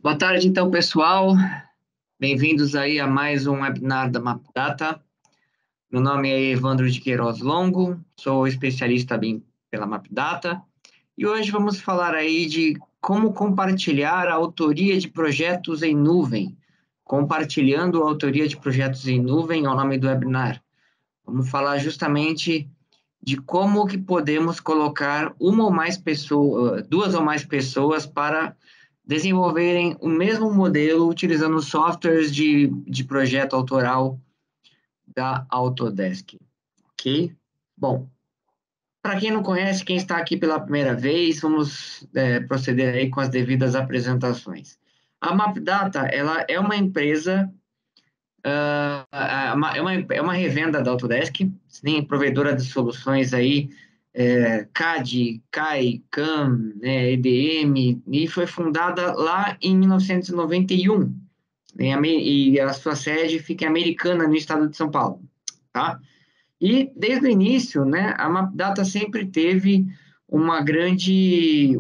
Boa tarde, então, pessoal. Bem-vindos aí a mais um webinar da MapData. Meu nome é Evandro de Queiroz Longo, sou especialista BIM pela MapData, e hoje vamos falar aí de como compartilhar a autoria de projetos em nuvem. Compartilhando a autoria de projetos em nuvem é o nome do webinar. Vamos falar justamente de como que podemos colocar uma ou mais pessoas, duas ou mais pessoas para desenvolverem o mesmo modelo utilizando softwares de projeto autoral da Autodesk, ok? Bom, para quem não conhece, quem está aqui pela primeira vez, vamos proceder aí com as devidas apresentações. A MapData, ela é uma empresa, é uma revenda da Autodesk, sim, provedora de soluções aí, CAD, CAI, CAM, né, EDM, e foi fundada lá em 1991, e a sua sede fica em Americana, no estado de São Paulo, tá? E desde o início, né, a MapData sempre teve uma grande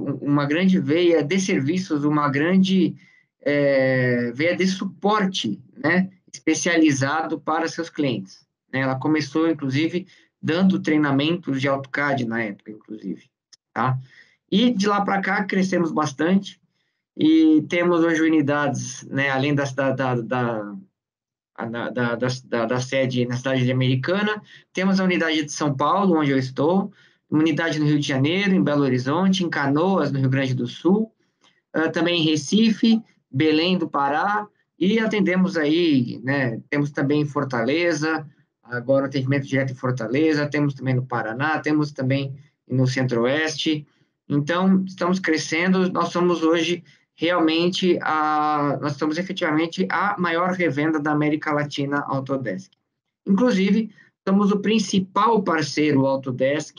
veia de serviços, uma grande veia de suporte, né, especializado para seus clientes, né? Ela começou, inclusive, dando treinamentos de AutoCAD na época, inclusive, tá? E de lá para cá crescemos bastante e temos hoje unidades, né, além da sede na cidade de Americana, temos a unidade de São Paulo, onde eu estou, uma unidade no Rio de Janeiro, em Belo Horizonte, em Canoas, no Rio Grande do Sul, também em Recife, Belém do Pará, e atendemos aí, né, temos também em Fortaleza, agora o atendimento direto em Fortaleza, temos também no Paraná, temos também no Centro-Oeste, então estamos crescendo, nós somos hoje realmente, nós somos efetivamente a maior revenda da América Latina Autodesk. Inclusive, somos o principal parceiro Autodesk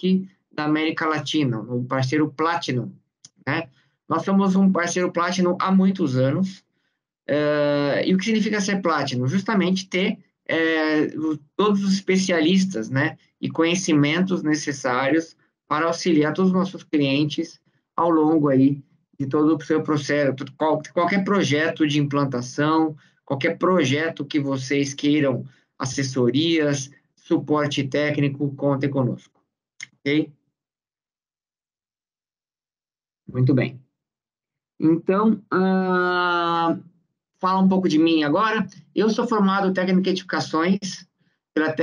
da América Latina, o parceiro Platinum, né? Nós somos um parceiro Platinum há muitos anos. E o que significa ser Platinum? Justamente ter todos os especialistas, né, e conhecimentos necessários para auxiliar todos os nossos clientes ao longo aí de todo o seu processo, qualquer projeto de implantação, qualquer projeto que vocês queiram assessorias, suporte técnico, contem conosco, ok? Muito bem. Então, falar um pouco de mim agora. Eu sou formado técnico em edificações pela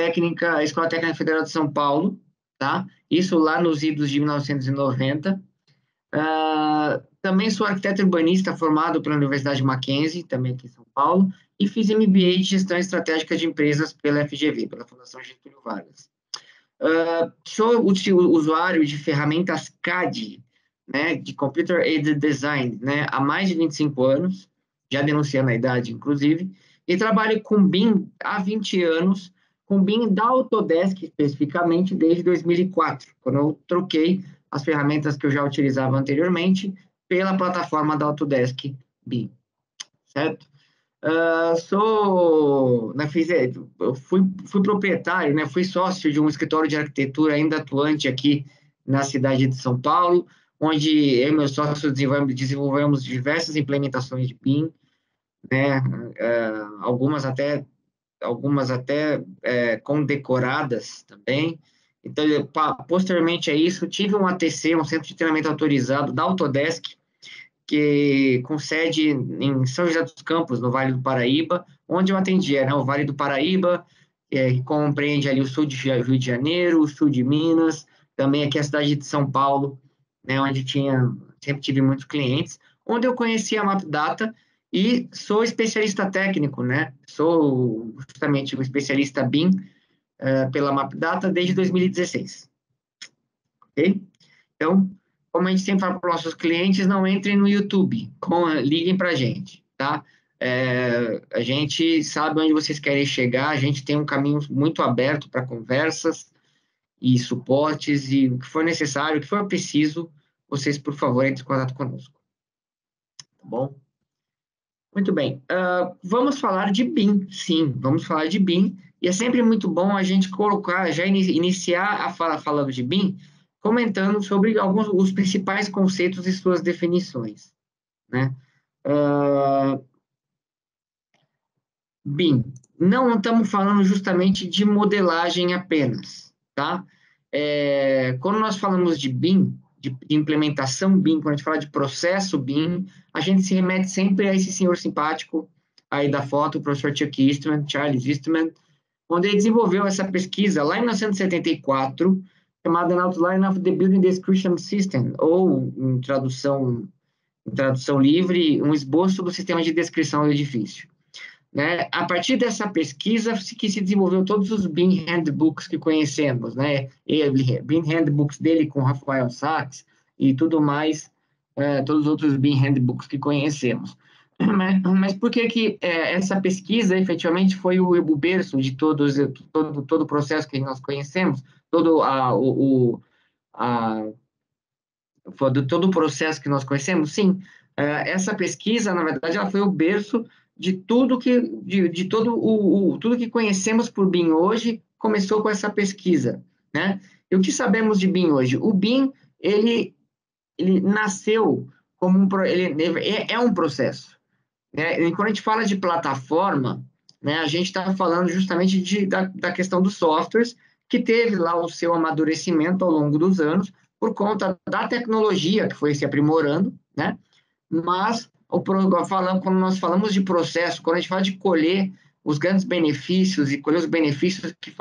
Escola Técnica Federal de São Paulo, tá? Isso lá nos idos de 1990. Também sou arquiteto urbanista formado pela Universidade Mackenzie, também aqui em São Paulo, e fiz MBA de Gestão Estratégica de Empresas pela FGV, pela Fundação Getúlio Vargas. Sou usuário de ferramentas CAD, né, de Computer Aided Design, né, há mais de 25 anos, já denunciando a idade, inclusive, e trabalho com BIM há 20 anos, com BIM da Autodesk, especificamente, desde 2004, quando eu troquei as ferramentas que eu já utilizava anteriormente pela plataforma da Autodesk BIM, certo? Eu fui proprietário, né, fui sócio de um escritório de arquitetura ainda atuante aqui na cidade de São Paulo, onde eu e meus sócios desenvolvemos diversas implementações de BIM, né, algumas até condecoradas também. Então, posteriormente a isso, tive um ATC, um Centro de Treinamento Autorizado da Autodesk, que com sede em São José dos Campos, no Vale do Paraíba, onde eu atendia, né, o Vale do Paraíba, que compreende ali o sul de Rio de Janeiro, o sul de Minas, também aqui a cidade de São Paulo, né, onde sempre tive muitos clientes, onde eu conheci a MapData e sou especialista técnico, né, sou justamente um especialista BIM pela MapData desde 2016, ok? Então, como a gente sempre fala para os nossos clientes, não entrem no YouTube, liguem para a gente, tá? A gente sabe onde vocês querem chegar, a gente tem um caminho muito aberto para conversas e suportes, e o que for necessário, o que for preciso, vocês, por favor, entrem em contato conosco, tá bom? Muito bem. Vamos falar de BIM, sim, vamos falar de BIM, e é sempre muito bom a gente colocar, já iniciar a fala falando de BIM, comentando sobre alguns os principais conceitos e suas definições, né? BIM, não estamos falando justamente de modelagem apenas, tá? Quando nós falamos de BIM, de implementação BIM, quando a gente fala de processo BIM, a gente se remete sempre a esse senhor simpático aí da foto, o professor Chuck Eastman, Charles Eastman, onde ele desenvolveu essa pesquisa lá em 1974, chamada An Outline of the Building Description System, ou em tradução livre, um esboço do sistema de descrição do edifício. Né? A partir dessa pesquisa que se desenvolveu todos os BIM Handbooks que conhecemos, né? BIM Handbooks dele com Rafael Sachs e tudo mais, todos os outros BIM Handbooks que conhecemos. Mas por que essa pesquisa efetivamente foi o berço de todo o processo que nós conhecemos, a, todo o processo que nós conhecemos? Sim, essa pesquisa, na verdade, ela foi o berço de tudo tudo que conhecemos por BIM hoje, começou com essa pesquisa, né? E o que sabemos de BIM hoje? O BIM, ele nasceu como ele é um processo, né? E quando a gente fala de plataforma, né, a gente está falando justamente da questão dos softwares, que teve lá o seu amadurecimento ao longo dos anos, por conta da tecnologia que foi se aprimorando, né? Mas, quando nós falamos de processo, quando a gente fala de colher os grandes benefícios e colher os benefícios que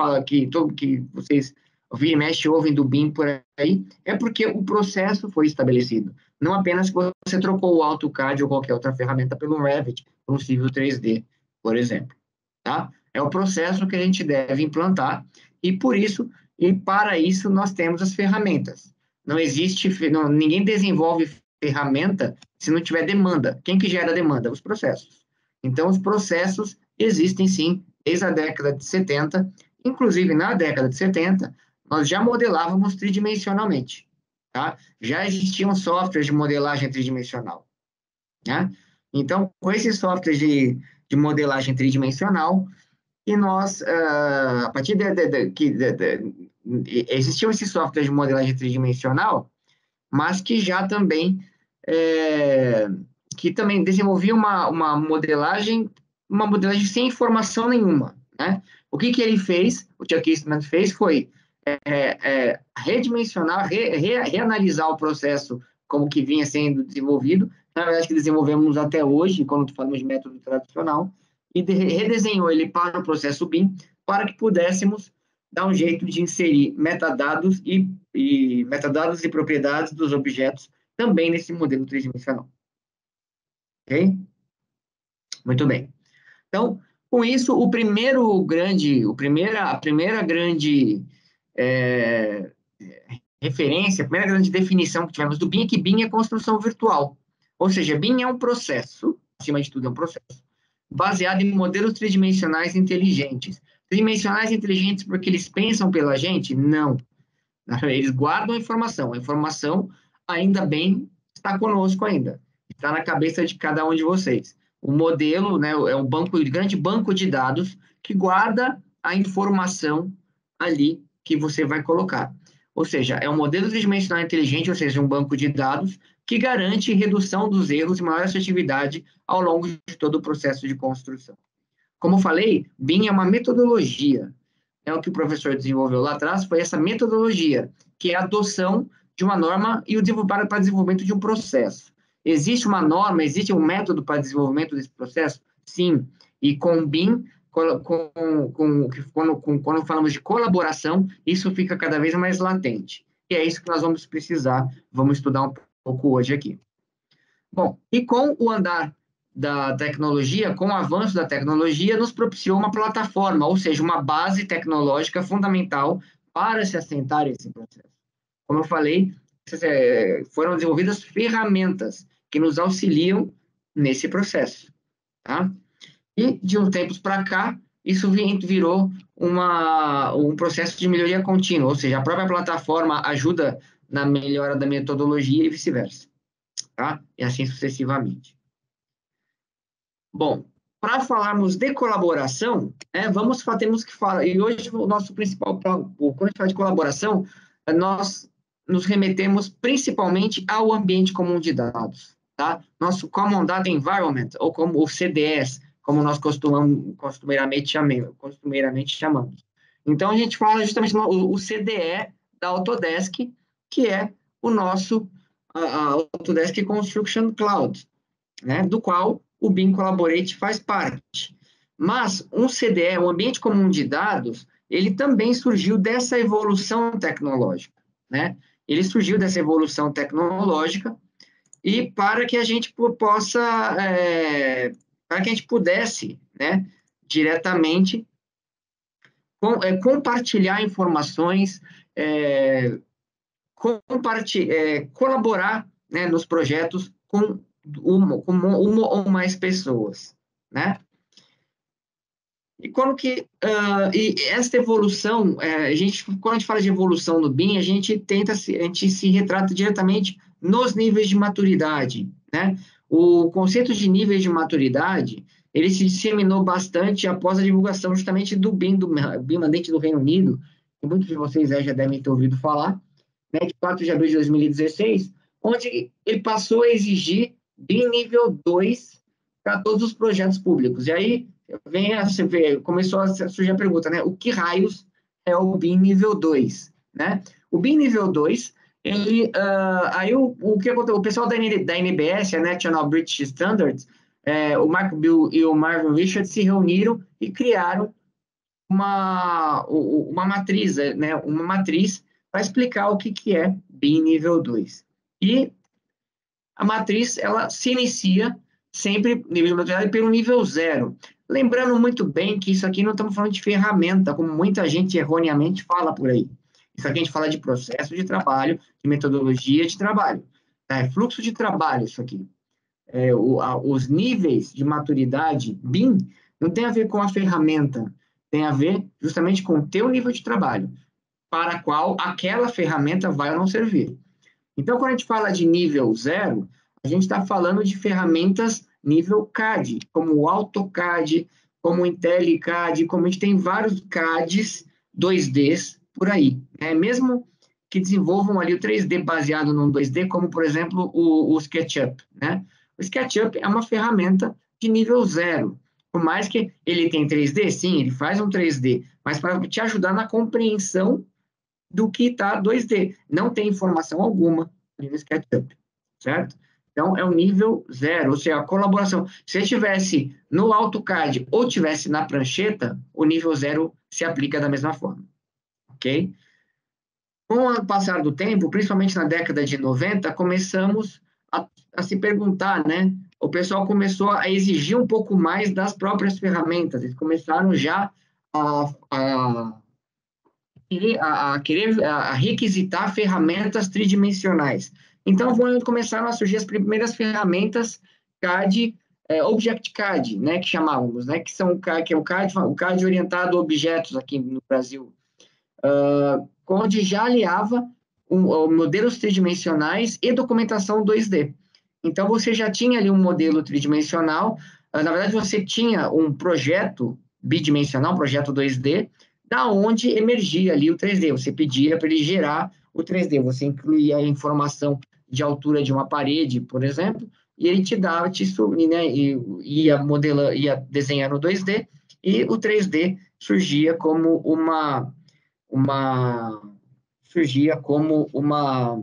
vocês ouvem e mexe, ouvem do BIM por aí, é porque o processo foi estabelecido. Não apenas que você trocou o AutoCAD ou qualquer outra ferramenta pelo Revit, pelo Civil 3D, por exemplo. Tá? É o processo que a gente deve implantar e para isso nós temos as ferramentas. Não existe, ninguém desenvolve ferramenta se não tiver demanda. Quem que gera demanda? Os processos. Então, os processos existem sim, desde a década de 70, inclusive na década de 70, nós já modelávamos tridimensionalmente, tá? Já existiam softwares de modelagem tridimensional, né? Então, com esses softwares de modelagem tridimensional, e nós, a partir existiam esses softwares de modelagem tridimensional, mas que já também que também desenvolvia uma modelagem sem informação nenhuma, né? O que ele fez, o Chuck Eastman fez foi redimensionar, reanalisar o processo como que vinha sendo desenvolvido, na verdade que desenvolvemos até hoje, quando falamos de método tradicional, e redesenhou ele para o processo BIM, para que pudéssemos dar um jeito de inserir metadados e propriedades dos objetos também nesse modelo tridimensional. Ok? Muito bem. Então, com isso, a primeira grande referência, a primeira grande definição que tivemos do BIM é que BIM é construção virtual. Ou seja, BIM é um processo, acima de tudo é um processo, baseado em modelos tridimensionais inteligentes. Tridimensionais inteligentes porque eles pensam pela gente? Não. Eles guardam a informação ainda bem está conosco ainda, está na cabeça de cada um de vocês. O modelo, né, é um grande banco de dados que guarda a informação ali que você vai colocar. Ou seja, é um modelo tridimensional inteligente, ou seja, um banco de dados que garante redução dos erros e maior assertividade ao longo de todo o processo de construção. Como eu falei, BIM é uma metodologia. O que o professor desenvolveu lá atrás foi essa metodologia, que é a adoção de uma norma e para desenvolvimento de um processo. Existe uma norma, existe um método para desenvolvimento desse processo? Sim. E com o BIM, quando falamos de colaboração, isso fica cada vez mais latente. E é isso que nós vamos precisar, vamos estudar um pouco hoje aqui. Bom, e com o andar da tecnologia, com o avanço da tecnologia, nos propiciou uma plataforma, ou seja, uma base tecnológica fundamental para se assentar esse processo. Como eu falei, foram desenvolvidas ferramentas que nos auxiliam nesse processo, tá? E, de uns tempos para cá, isso virou um processo de melhoria contínua, ou seja, a própria plataforma ajuda na melhora da metodologia e vice-versa, tá? E assim sucessivamente. Bom, para falarmos de colaboração, temos que falar, e hoje o nosso principal, quando a gente fala de colaboração, nós nos remetemos principalmente ao ambiente comum de dados, tá? Nosso Common Data Environment, ou como o CDS, como nós costumeiramente chamamos. Então, a gente fala justamente o CDE da Autodesk, que é o nosso a Autodesk Construction Cloud, né, do qual o BIM Collaborate faz parte. Mas um CDE, um ambiente comum de dados, ele também surgiu dessa evolução tecnológica, né? Ele surgiu dessa evolução tecnológica e para que a gente possa, para que a gente pudesse, né, diretamente compartilhar informações, colaborar, né, nos projetos com uma ou mais pessoas, né? E essa evolução, quando a gente fala de evolução no BIM, a gente se retrata diretamente nos níveis de maturidade, né? O conceito de níveis de maturidade, ele se disseminou bastante após a divulgação justamente do BIM Mandate do Reino Unido, que muitos de vocês já devem ter ouvido falar, né, de 4 de abril de 2016, onde ele passou a exigir BIM nível 2 para todos os projetos públicos. E aí começou a surgir a pergunta, né? O que raios é o BIM nível 2, né? O BIM nível 2, aí o que aconteceu? O pessoal da NBS, a National British Standards, o Mark Bill e o Marvin Richards se reuniram e criaram uma matriz, né? Uma matriz para explicar o que é BIM nível 2. E a matriz, ela se inicia sempre, nível de maturidade, pelo nível 0. Lembrando muito bem que isso aqui não estamos falando de ferramenta, como muita gente erroneamente fala por aí. Isso aqui a gente fala de processo de trabalho, de metodologia de trabalho. É fluxo de trabalho, isso aqui. Os níveis de maturidade BIM não tem a ver com a ferramenta, tem a ver justamente com o teu nível de trabalho, para qual aquela ferramenta vai ou não servir. Então, quando a gente fala de nível 0, a gente está falando de ferramentas nível CAD, como o AutoCAD, como o IntelliCAD, como a gente tem vários CADs 2Ds por aí, né? Mesmo que desenvolvam ali o 3D baseado no 2D, como, por exemplo, o SketchUp, né? O SketchUp é uma ferramenta de nível 0. Por mais que ele tenha 3D, sim, ele faz um 3D, mas para te ajudar na compreensão do que está 2D. Não tem informação alguma no SketchUp, certo? Então, é o nível 0, ou seja, a colaboração. Se estivesse no AutoCAD ou estivesse na prancheta, o nível 0 se aplica da mesma forma, ok? Com o passar do tempo, principalmente na década de 90, começamos a se perguntar, né? O pessoal começou a exigir um pouco mais das próprias ferramentas, eles começaram já a requisitar ferramentas tridimensionais. Então, começaram a surgir as primeiras ferramentas CAD, Object-CAD, né, que chamávamos, né, que é o CAD orientado a objetos aqui no Brasil, onde já aliava modelos tridimensionais e documentação 2D. Então, você já tinha ali um modelo tridimensional, na verdade, você tinha um projeto bidimensional, um projeto 2D, da onde emergia ali o 3D. Você pedia para ele gerar o 3D, você incluía a informação de altura de uma parede, por exemplo, e ele te dava, né, ia desenhar no 2D, e o 3D surgia como surgia como uma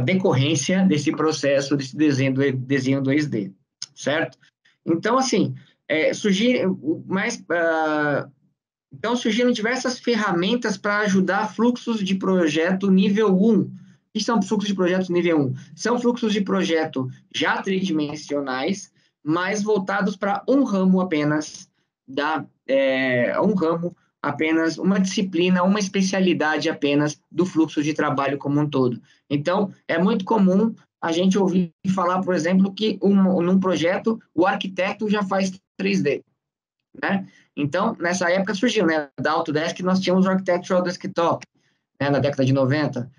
decorrência desse processo, desse desenho 2D, certo? Então, assim, então surgiram diversas ferramentas para ajudar fluxos de projeto nível 1. O que são fluxos de projeto nível 1? São fluxos de projeto já tridimensionais, mas voltados para um ramo apenas, uma disciplina, uma especialidade apenas do fluxo de trabalho como um todo. Então, é muito comum a gente ouvir falar, por exemplo, que num projeto o arquiteto já faz 3D, né? Então, nessa época surgiu, né, da Autodesk, nós tínhamos o Architectural Desktop, né, na década de 90,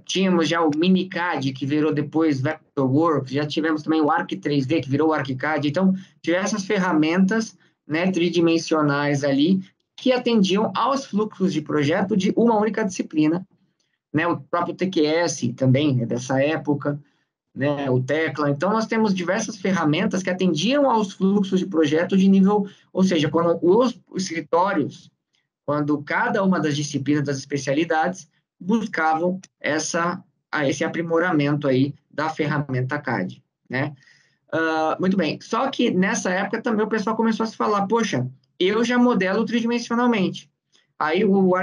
tínhamos já o Minicad, que virou depois Vectorworks, já tivemos também o Arc 3D, que virou o ArchiCAD, então, diversas ferramentas, né, tridimensionais ali, que atendiam aos fluxos de projeto de uma única disciplina, né? O próprio TQS também é dessa época, né? O Tecla. Então, nós temos diversas ferramentas que atendiam aos fluxos de projeto de nível, ou seja, quando os escritórios, quando cada uma das disciplinas, das especialidades, buscavam esse aprimoramento aí da ferramenta CAD, né? Muito bem. Só que nessa época também o pessoal começou a se falar, poxa, eu já modelo tridimensionalmente. Aí o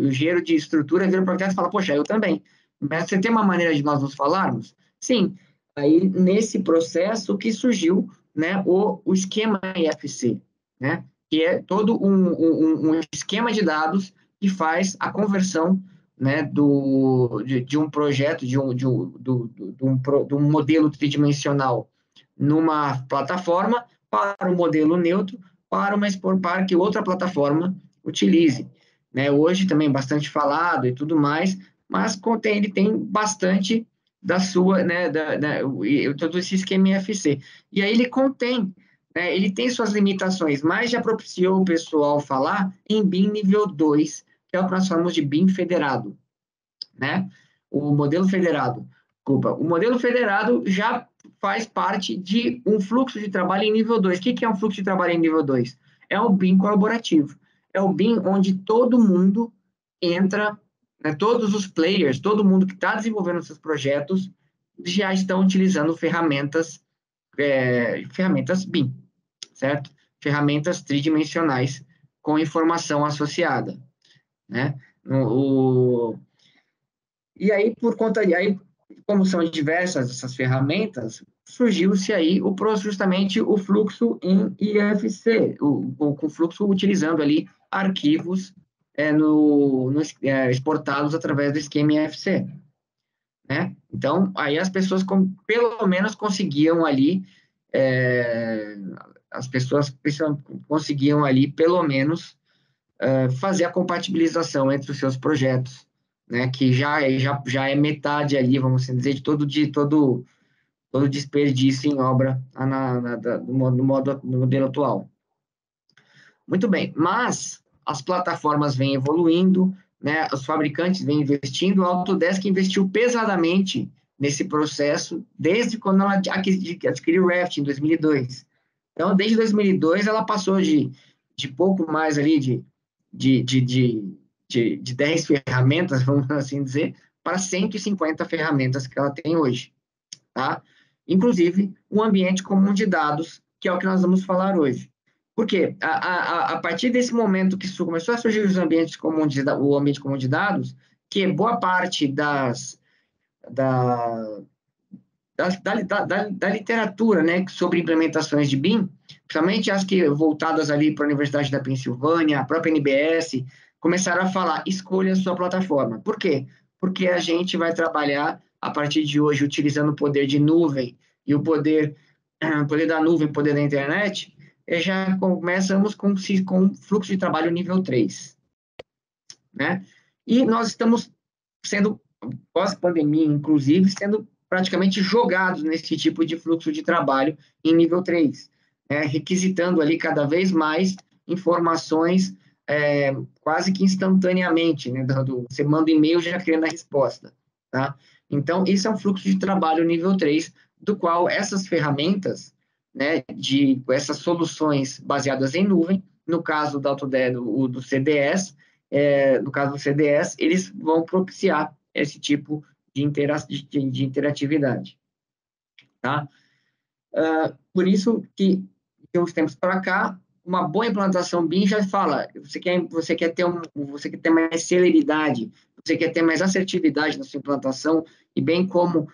engenheiro de estrutura vira para cá e fala, poxa, eu também. Mas você tem uma maneira de nós nos falarmos? Sim. Aí, nesse processo que surgiu, né, o esquema IFC, né, que é todo um esquema de dados que faz a conversão, né, de um projeto, de um modelo tridimensional numa plataforma para um modelo neutro, para que outra plataforma utilize. Né? Hoje também bastante falado e tudo mais, mas ele tem bastante da sua, né, todo esse esquema IFC. E aí ele contém, né, ele tem suas limitações, mas já propiciou o pessoal falar em BIM nível 2, que é o que nós chamamos de BIM federado, né? O modelo federado, desculpa, o modelo federado já faz parte de um fluxo de trabalho em nível 2. O que é um fluxo de trabalho em nível 2? É o BIM colaborativo. É o BIM onde todo mundo entra, né, todos os players, todo mundo que está desenvolvendo seus projetos já estão utilizando ferramentas BIM, certo? Ferramentas tridimensionais com informação associada, né? E aí, como são diversas essas ferramentas, surgiu-se aí justamente o fluxo em IFC, o fluxo utilizando ali arquivos exportados através do esquema IFC, né? Então, aí as pessoas pelo menos conseguiam ali, é, as pessoas conseguiam ali, pelo menos, fazer a compatibilização entre os seus projetos, né, que já é metade ali, vamos assim dizer, todo desperdício em obra no modelo atual. Muito bem, mas as plataformas vêm evoluindo, né, os fabricantes vêm investindo, a Autodesk investiu pesadamente nesse processo desde quando ela adquiriu o Revit em 2002. Então, desde 2002, ela passou de pouco mais ali de 10 ferramentas, vamos assim dizer, para 150 ferramentas que ela tem hoje, tá? Inclusive, o ambiente comum de dados, que é o que nós vamos falar hoje. Por quê? A partir desse momento que começou a surgir os ambientes comuns o ambiente comum de dados, que boa parte da, da literatura, né, sobre implementações de BIM, principalmente as que voltadas ali para a Universidade da Pensilvânia, a própria NBS, começaram a falar, escolha a sua plataforma. Por quê? Porque a gente vai trabalhar, a partir de hoje, utilizando o poder de nuvem e o poder da nuvem, poder da internet, já começamos com fluxo de trabalho nível 3, né? E nós estamos sendo, pós-pandemia, inclusive, sendo praticamente jogados nesse tipo de fluxo de trabalho em nível 3, né? Requisitando ali cada vez mais informações quase que instantaneamente, né? Você manda um e-mail já querendo a resposta, tá? Então, isso é um fluxo de trabalho nível 3, do qual essas ferramentas, né, essas soluções baseadas em nuvem, no caso da Autodesk, do CDS, no caso do CDS, eles vão propiciar esse tipo de interatividade, tá? Por isso que, de uns tempos para cá, uma boa implantação BIM já fala, você quer ter mais celeridade, você quer ter mais assertividade na sua implantação, e bem como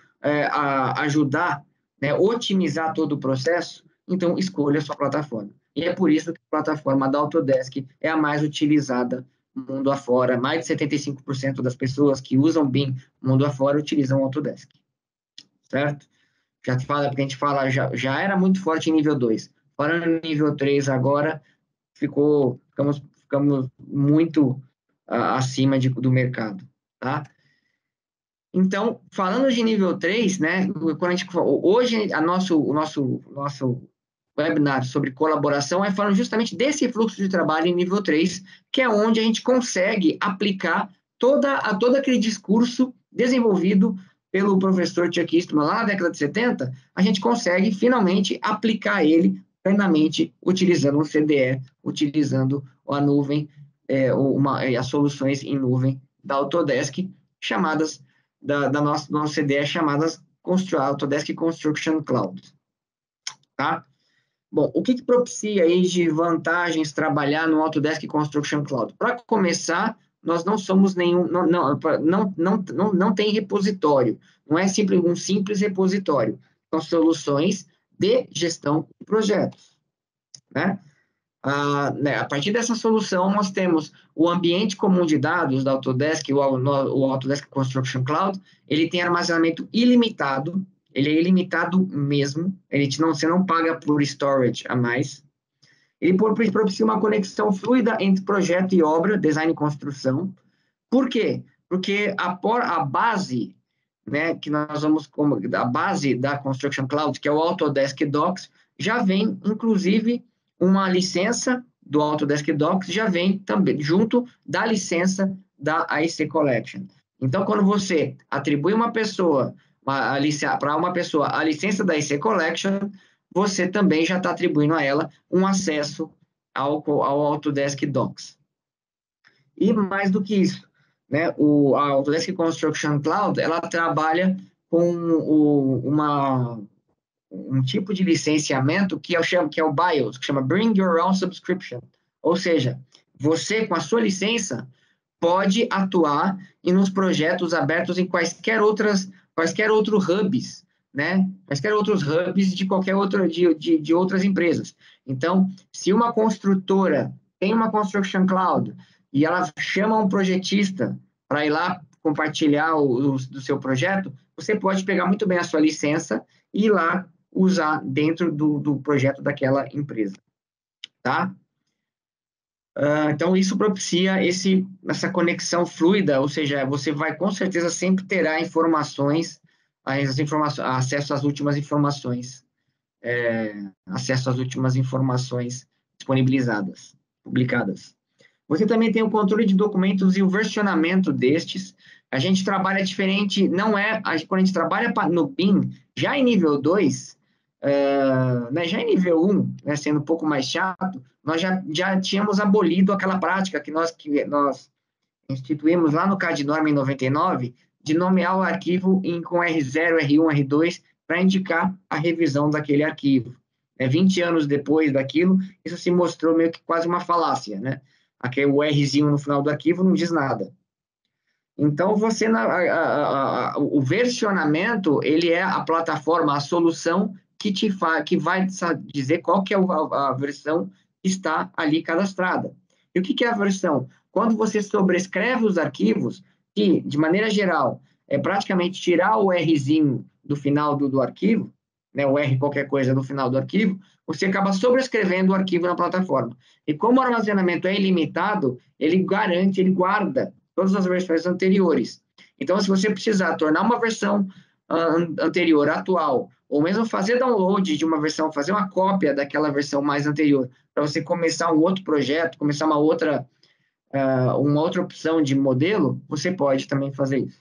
ajudar, né, otimizar todo o processo, então escolha a sua plataforma. E é por isso que a plataforma da Autodesk é a mais utilizada mundo afora. Mais de 75% das pessoas que usam BIM mundo afora utilizam Autodesk, certo? Já fala, porque a gente fala, já era muito forte em nível 2. Falando em nível 3 agora, ficamos muito acima do mercado, tá? Então, falando de nível 3, né, quando a gente, hoje o nosso webinar sobre colaboração falando justamente desse fluxo de trabalho em nível 3, que é onde a gente consegue aplicar todo aquele discurso desenvolvido pelo professor Chuck Eastman lá na década de 70, a gente consegue finalmente aplicar ele plenamente utilizando o CDE, utilizando a nuvem, as soluções em nuvem da Autodesk, chamadas, da nosso CDE, chamadas Autodesk Construction Cloud. Tá? Bom, o que propicia aí de vantagens trabalhar no Autodesk Construction Cloud? Para começar, nós não somos nenhum, não tem repositório, não é um simples repositório, são soluções de gestão de projetos, né? A partir dessa solução, nós temos o ambiente comum de dados da Autodesk, o Autodesk Construction Cloud, ele tem armazenamento ilimitado, ele é ilimitado mesmo, você não paga por storage a mais. Ele propicia uma conexão fluida entre projeto e obra, design e construção. Por quê? Porque a base, né, que nós vamos a base da Construction Cloud, que é o Autodesk Docs, já vem, inclusive, uma licença do Autodesk Docs, já vem também junto da licença da AEC Collection. Então, quando você atribui para uma pessoa a licença da AEC Collection, você também já está atribuindo a ela um acesso ao Autodesk Docs. E mais do que isso, né, a Autodesk Construction Cloud, ela trabalha com um tipo de licenciamento que é o BIOS, que chama Bring Your Own Subscription. Ou seja, você, com a sua licença, pode atuar nos projetos abertos em quaisquer outros hubs, né? Quaisquer outros hubs de qualquer outra, de outras empresas. Então, se uma construtora tem uma Construction Cloud e ela chama um projetista para ir lá compartilhar do seu projeto, você pode pegar muito bem a sua licença e ir lá usar dentro do projeto daquela empresa, tá? Então, isso propicia essa conexão fluida, ou seja, você vai, com certeza, sempre terá acesso às últimas informações, disponibilizadas, publicadas. Você também tem o controle de documentos e o versionamento destes. A gente trabalha diferente, quando a gente trabalha no BIM, já em nível 2, né, já em nível 1, né, sendo um pouco mais chato, nós já tínhamos abolido aquela prática que nós instituímos lá no CAD-NORM em 99, de nomear o arquivo com R0, R1, R2, para indicar a revisão daquele arquivo. 20 anos depois daquilo, isso se mostrou meio que quase uma falácia, né? O Rzinho no final do arquivo não diz nada. Então, o versionamento, ele é a plataforma, a solução que vai dizer qual que é a versão que está ali cadastrada. E o que é a versão? Quando você sobrescreve os arquivos, que, de maneira geral, é praticamente tirar o Rzinho do final do arquivo, né, o R qualquer coisa no final do arquivo, você acaba sobrescrevendo o arquivo na plataforma. E como o armazenamento é ilimitado, ele guarda todas as versões anteriores. Então, se você precisar tornar uma versão anterior atual, ou mesmo fazer download de uma versão, fazer uma cópia daquela versão mais anterior, para você começar um outro projeto, começar uma outra opção de modelo, você pode também fazer isso.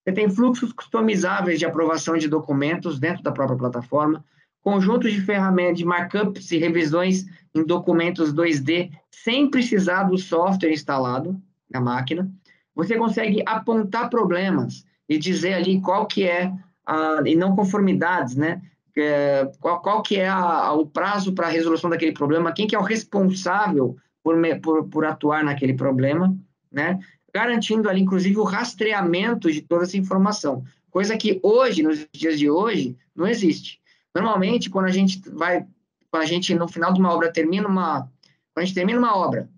Você tem fluxos customizáveis de aprovação de documentos dentro da própria plataforma, conjuntos de ferramentas de markups e revisões em documentos 2D sem precisar do software instalado na máquina. Você consegue apontar problemas e dizer ali qual que é e não conformidades, né? Qual que é o prazo para a resolução daquele problema, quem que é o responsável por atuar naquele problema, né? Garantindo ali, inclusive, o rastreamento de toda essa informação, coisa que hoje, nos dias de hoje, não existe. Normalmente, quando a gente, no final de uma obra, quando a gente termina uma obra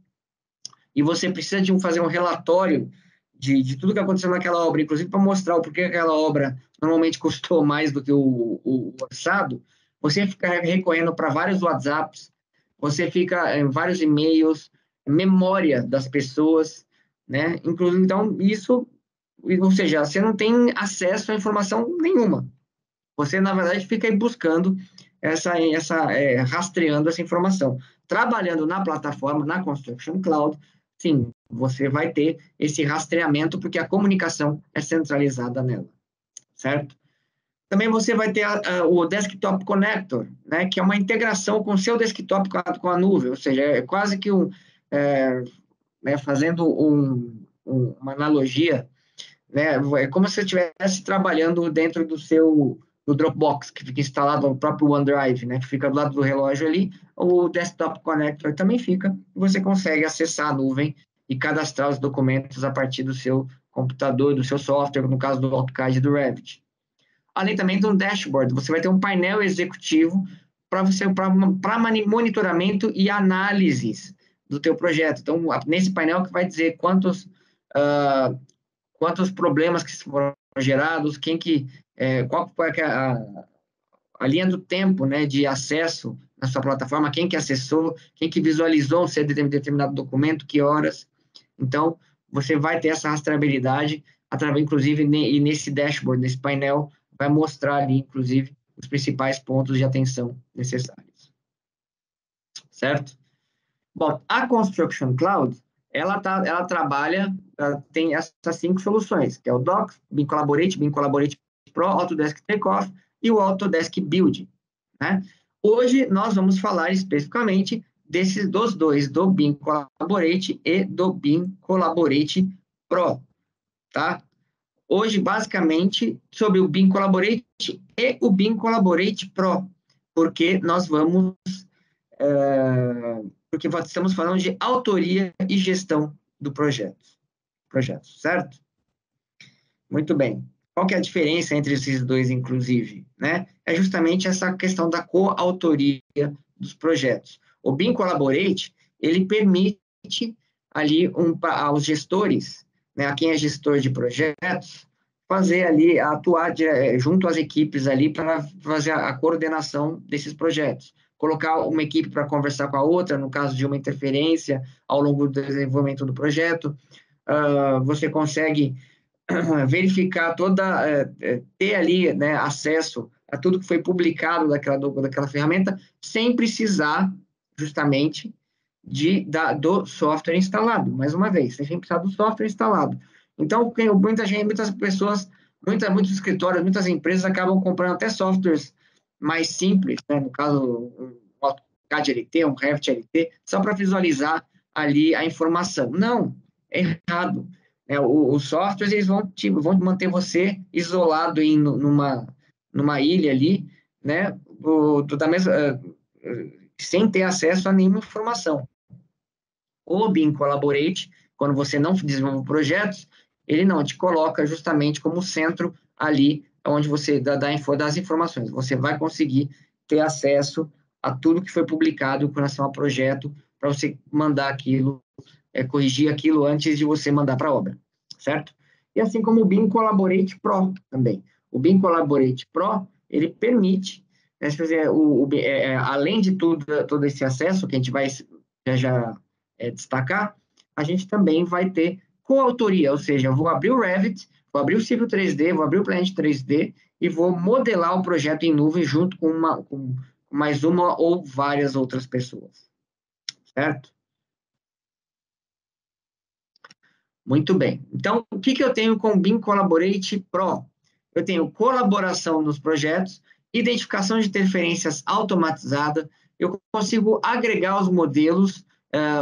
e você precisa fazer um relatório de tudo que aconteceu naquela obra, inclusive para mostrar o porquê aquela obra normalmente custou mais do que o orçado, você fica recorrendo para vários WhatsApps, você fica em vários e-mails, memória das pessoas, né? Inclusive, então, ou seja, você não tem acesso a informação nenhuma. Você, na verdade, fica aí buscando rastreando essa informação. Trabalhando na plataforma, na Construction Cloud, sim, você vai ter esse rastreamento, porque a comunicação é centralizada nela, certo? Também você vai ter o Desktop Connector, né, que é uma integração com o seu desktop com a nuvem, ou seja, é quase que né, fazendo uma analogia, né, é como se você estivesse trabalhando dentro do Dropbox, que fica instalado no próprio OneDrive, né, que fica do lado do relógio ali, o Desktop Connector também fica, e você consegue acessar a nuvem e cadastrar os documentos a partir do seu computador, do seu software, no caso do AutoCAD e do Revit. Além também de um dashboard, você vai ter um painel executivo para monitoramento e análises do teu projeto. Então, nesse painel que vai dizer quantos problemas que foram gerados, qual foi a linha do tempo, né, de acesso na sua plataforma, quem que acessou, quem que visualizou se é determinado documento, que horas. Então, você vai ter essa rastreabilidade, através, inclusive, e nesse dashboard, nesse painel, vai mostrar ali, inclusive, os principais pontos de atenção necessários. Certo? Bom, a Construction Cloud, ela trabalha, ela tem essas 5 soluções, que é o Docs, BIM Collaborate Pro, Autodesk Takeoff e o Autodesk Build, né? Hoje, nós vamos falar especificamente dos dois, do BIM Collaborate e do BIM Collaborate Pro, tá? Hoje, basicamente, sobre o BIM Collaborate e o BIM Collaborate Pro, porque nós vamos porque estamos falando de autoria e gestão do projeto, certo? Muito bem. Qual que é a diferença entre esses dois, inclusive? Né? É justamente essa questão da coautoria dos projetos. O BIM Collaborate, ele permite ali aos gestores, né, a quem é gestor de projetos, fazer ali, atuar junto às equipes ali para fazer a coordenação desses projetos. Colocar uma equipe para conversar com a outra, no caso de uma interferência ao longo do desenvolvimento do projeto. Você consegue verificar ter ali, né, acesso a tudo que foi publicado daquela ferramenta, sem precisar, justamente, do software instalado, mais uma vez, sem precisar do software instalado. Então, muitas pessoas, muitos escritórios, muitas empresas acabam comprando até softwares mais simples, né, no caso, um AutoCAD LT, um Revit LT, só para visualizar ali a informação. Não, é errado. Os softwares eles vão manter você isolado numa ilha ali, né, sem ter acesso a nenhuma informação. O BIM Collaborate, quando você não desenvolve projetos, ele não te coloca justamente como centro ali onde você das informações. Você vai conseguir ter acesso a tudo que foi publicado com relação ao projeto para você mandar aquilo, corrigir aquilo antes de você mandar para a obra, certo? E assim como o BIM Collaborate Pro também. O BIM Collaborate Pro, ele permite, né, além de todo esse acesso que a gente vai já destacar, a gente também vai ter coautoria, ou seja, eu vou abrir o Revit, vou abrir o Civil 3D, vou abrir o Planet 3D e vou modelar o projeto em nuvem junto com mais uma ou várias outras pessoas, certo? Muito bem. Então, o que eu tenho com o BIM Collaborate Pro? Eu tenho colaboração nos projetos, identificação de interferências automatizada, eu consigo agregar os modelos,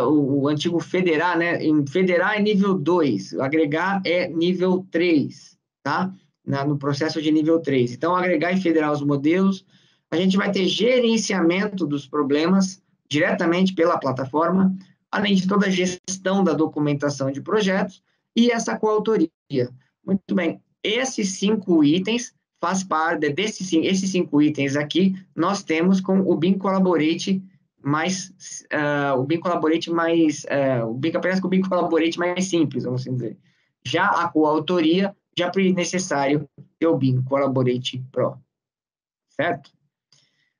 o antigo federar, né? Federar é nível 2, agregar é nível 3, tá? No processo de nível 3. Então, agregar e federar os modelos, a gente vai ter gerenciamento dos problemas diretamente pela plataforma, além de toda a gestão da documentação de projetos e essa coautoria. Muito bem, esses 5 itens faz parte esses 5 itens aqui, nós temos com o BIM Collaborate apenas com o BIM Collaborate mais simples, vamos dizer. Já a coautoria, já é necessário ter o BIM Collaborate Pro, certo?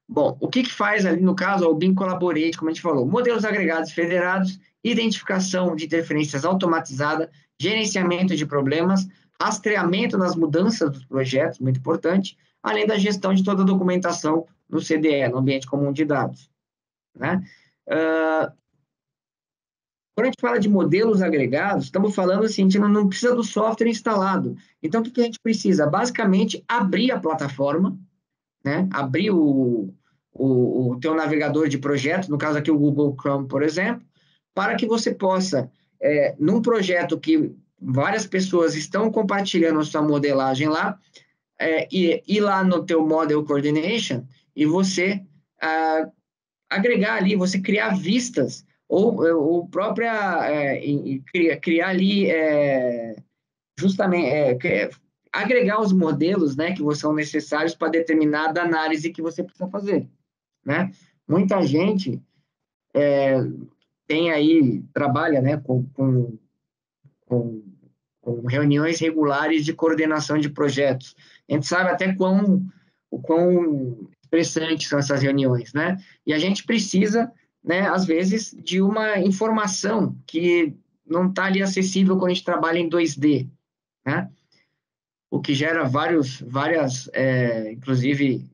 Bom, o que faz ali, no caso, o BIM Collaborate, como a gente falou, modelos agregados federados, identificação de interferências automatizada, gerenciamento de problemas, rastreamento das mudanças dos projetos, muito importante, além da gestão de toda a documentação no CDE, no Ambiente Comum de Dados, né? Quando a gente fala de modelos agregados, estamos falando assim, a gente não precisa do software instalado. Então, o que a gente precisa? Basicamente, abrir a plataforma, né? Abrir o teu navegador de projeto, no caso aqui o Google Chrome, por exemplo, para que você possa, num projeto que várias pessoas estão compartilhando a sua modelagem lá, e ir lá no teu Model Coordination e você agregar ali, você criar vistas ou própria criar ali justamente agregar os modelos, né, que são necessários para determinada análise que você precisa fazer, né? Muita gente tem aí trabalha, né, com, com reuniões regulares de coordenação de projetos. A gente sabe até o quão estressantes são essas reuniões, né? E a gente precisa, né, às vezes, de uma informação que não está ali acessível quando a gente trabalha em 2D, né? O que gera várias, inclusive,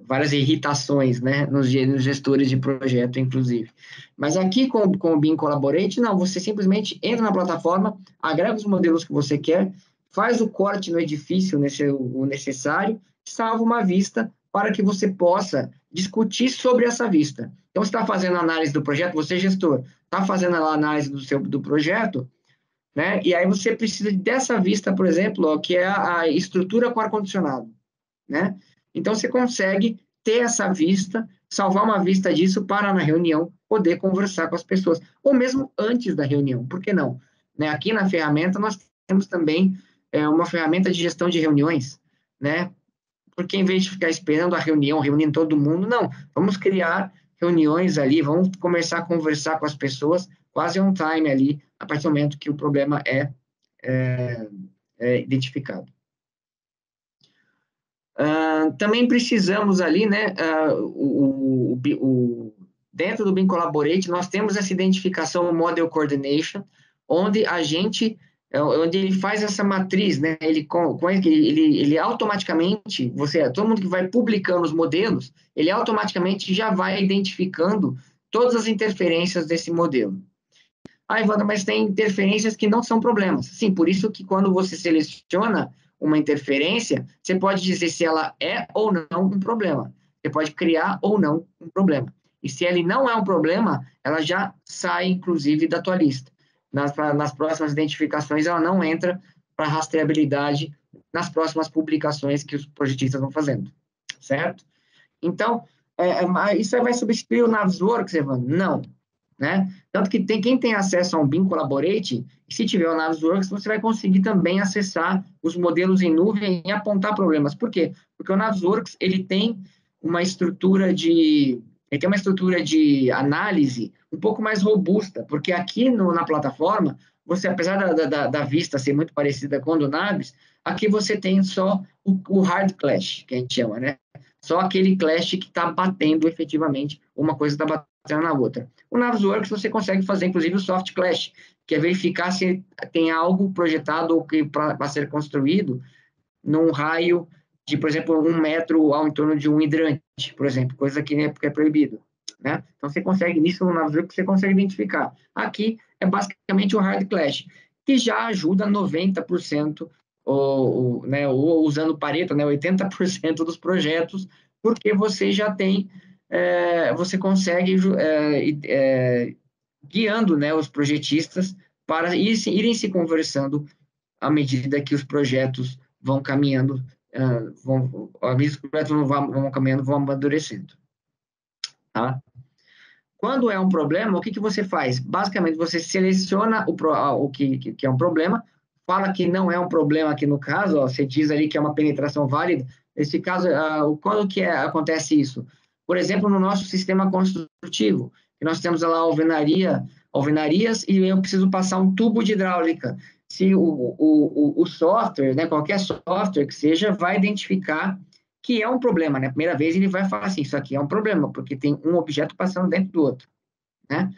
várias irritações, né, nos gestores de projeto, inclusive. Mas aqui com o BIM Collaborate, não, você simplesmente entra na plataforma, agrega os modelos que você quer, faz o corte no edifício o necessário, salva uma vista para que você possa discutir sobre essa vista. Então, você está fazendo análise do projeto, você gestor, está fazendo a análise do projeto, né, e aí você precisa dessa vista, por exemplo, ó, que é a estrutura com ar-condicionado, né? Então, você consegue ter essa vista, salvar uma vista disso para, na reunião, poder conversar com as pessoas. Ou mesmo antes da reunião, por que não? Né? Aqui na ferramenta, nós temos também uma ferramenta de gestão de reuniões, né? Porque em vez de ficar esperando a reunião, reunindo todo mundo, não. Vamos criar reuniões ali, vamos começar a conversar com as pessoas, quase on time ali, a partir do momento que o problema é identificado. Também precisamos ali, né, dentro do BIM Collaborate, nós temos essa identificação Model Coordination, onde onde ele faz essa matriz, né, ele automaticamente, todo mundo que vai publicando os modelos, ele automaticamente já vai identificando todas as interferências desse modelo. Ivana, mas tem interferências que não são problemas. Sim, por isso que quando você seleciona uma interferência, você pode dizer se ela é ou não um problema. Você pode criar ou não um problema. E se ele não é um problema, ela já sai, inclusive, da tua lista. Nas próximas identificações, ela não entra para rastreabilidade nas próximas publicações que os projetistas vão fazendo. Certo? Então, isso vai substituir o Navisworks, Evandro? Não. Né? Tanto que quem tem acesso a um BIM Collaborate, se tiver o Navisworks, você vai conseguir também acessar os modelos em nuvem e apontar problemas. Por quê? Porque o Navisworks, ele tem uma estrutura de análise um pouco mais robusta, porque aqui na plataforma, você, apesar da vista ser muito parecida com o do Navis, aqui você tem só o hard clash, que a gente chama, né? Só aquele clash que está batendo efetivamente, uma coisa está batendo na outra. O Navisworks você consegue fazer, inclusive, o soft clash, que é verificar se tem algo projetado ou que para ser construído num raio de, por exemplo, 1 metro ao entorno de um hidrante, por exemplo, coisa que é proibido. Né? Então, você consegue, nisso no Navisworks, você consegue identificar. Aqui é basicamente o hard clash, que já ajuda 90%, né, ou usando Pareto, né, 80% dos projetos, porque você já tem, você consegue guiando, né, os projetistas para irem se conversando à medida que os projetos vão caminhando, à medida que os projetos vão caminhando, vão amadurecendo. Tá? Quando é um problema, o que você faz? Basicamente, você seleciona o que é um problema, fala que não é um problema aqui no caso, ó, você diz ali que é uma penetração válida. Nesse caso, quando que acontece isso? Por exemplo, no nosso sistema construtivo, que nós temos lá alvenarias e eu preciso passar um tubo de hidráulica. Se o software, né, qualquer software que seja, vai identificar que é um problema, né? A primeira vez ele vai falar assim, isso aqui é um problema, porque tem um objeto passando dentro do outro, né?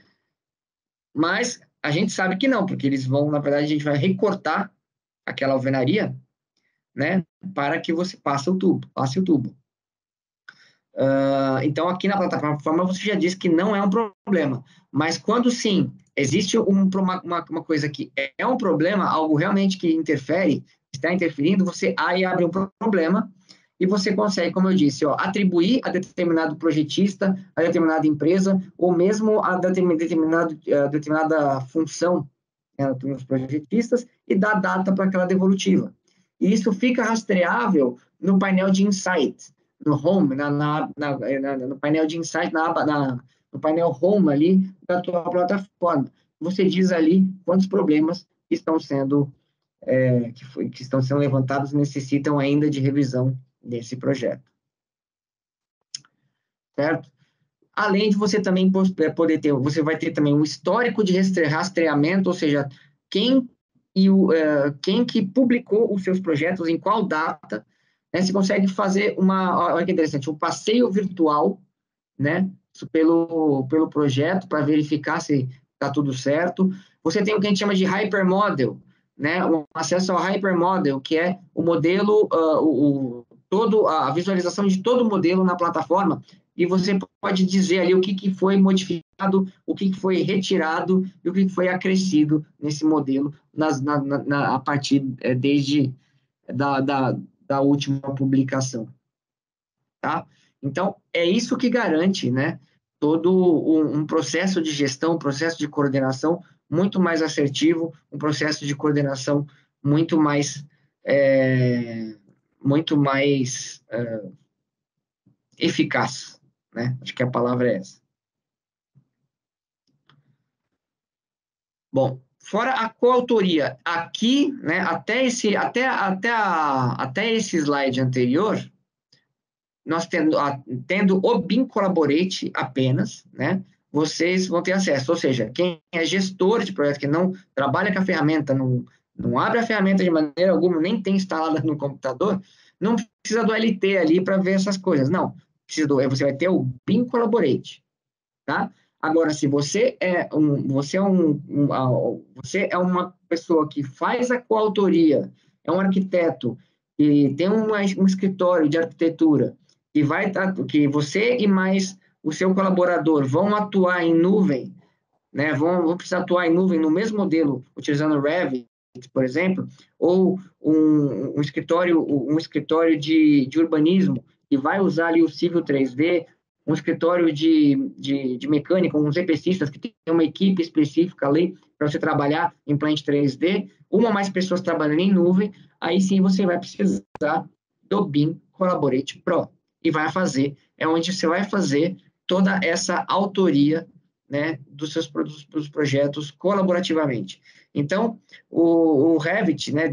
Mas a gente sabe que não, porque eles vão, na verdade, a gente vai recortar aquela alvenaria, né? Para que você passe o tubo. Então, aqui na plataforma, você já disse que não é um problema. Mas quando sim, existe uma coisa que é um problema, algo realmente que interfere, está interferindo, você aí abre um problema e você consegue, como eu disse, atribuir a determinado projetista, a determinada empresa, ou mesmo a determinada função, né, dos projetistas, e dar data para aquela devolutiva. E isso fica rastreável no painel de insight, no home, no painel de insight, no painel home ali da tua plataforma. Você diz ali quantos problemas estão sendo que estão sendo levantados necessitam ainda de revisão desse projeto, certo? Além de você também poder ter, você vai ter também um histórico de rastreamento, ou seja, quem que publicou os seus projetos, em qual data, né? Você consegue fazer olha que interessante, um passeio virtual, né? Pelo projeto, para verificar se está tudo certo. Você tem o que a gente chama de hypermodel, né? O acesso ao hypermodel, que é o modelo, a visualização de todo o modelo na plataforma, e você pode dizer ali o que foi modificado, o que foi retirado e o que foi acrescido nesse modelo a partir desde da última publicação, tá? Então, é isso que garante, né, todo um processo de gestão, um processo de coordenação muito mais assertivo, um processo de coordenação muito mais, é, muito mais eficaz, né? Acho que a palavra é essa. Bom, fora a coautoria, aqui, né, até esse slide anterior, nós tendo o BIM Collaborate apenas, né, vocês vão ter acesso, ou seja, quem é gestor de projeto, que não trabalha com a ferramenta, não abre a ferramenta de maneira alguma, nem tem instalada no computador, não precisa do LT ali para ver essas coisas, não. Você vai ter o BIM Collaborate, tá? Agora, se você é uma pessoa que faz a coautoria, é um arquiteto e tem um escritório de arquitetura que você e mais o seu colaborador vão atuar em nuvem, né? Vão precisar atuar em nuvem no mesmo modelo, utilizando o Revit, por exemplo, ou um escritório de urbanismo que vai usar ali o Civil 3D, um escritório de mecânica, uns EPCistas que tem uma equipe específica ali para você trabalhar em Plant 3D, uma ou mais pessoas trabalhando em nuvem, aí sim você vai precisar do BIM Collaborate Pro. E é onde você vai fazer toda essa autoria, né, dos projetos colaborativamente. Então, o Revit, né,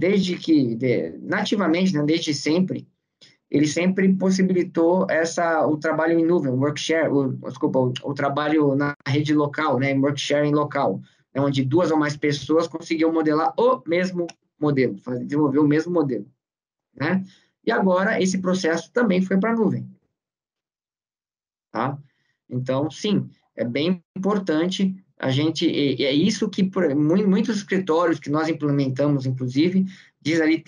nativamente, né, desde sempre, ele sempre possibilitou o trabalho em nuvem, o trabalho na rede local, né, work sharing local, né, onde duas ou mais pessoas conseguiam modelar o mesmo modelo, desenvolver o mesmo modelo, né? E agora esse processo também foi para a nuvem, tá? Então, sim, é bem importante é isso que muitos escritórios que nós implementamos, inclusive, dizem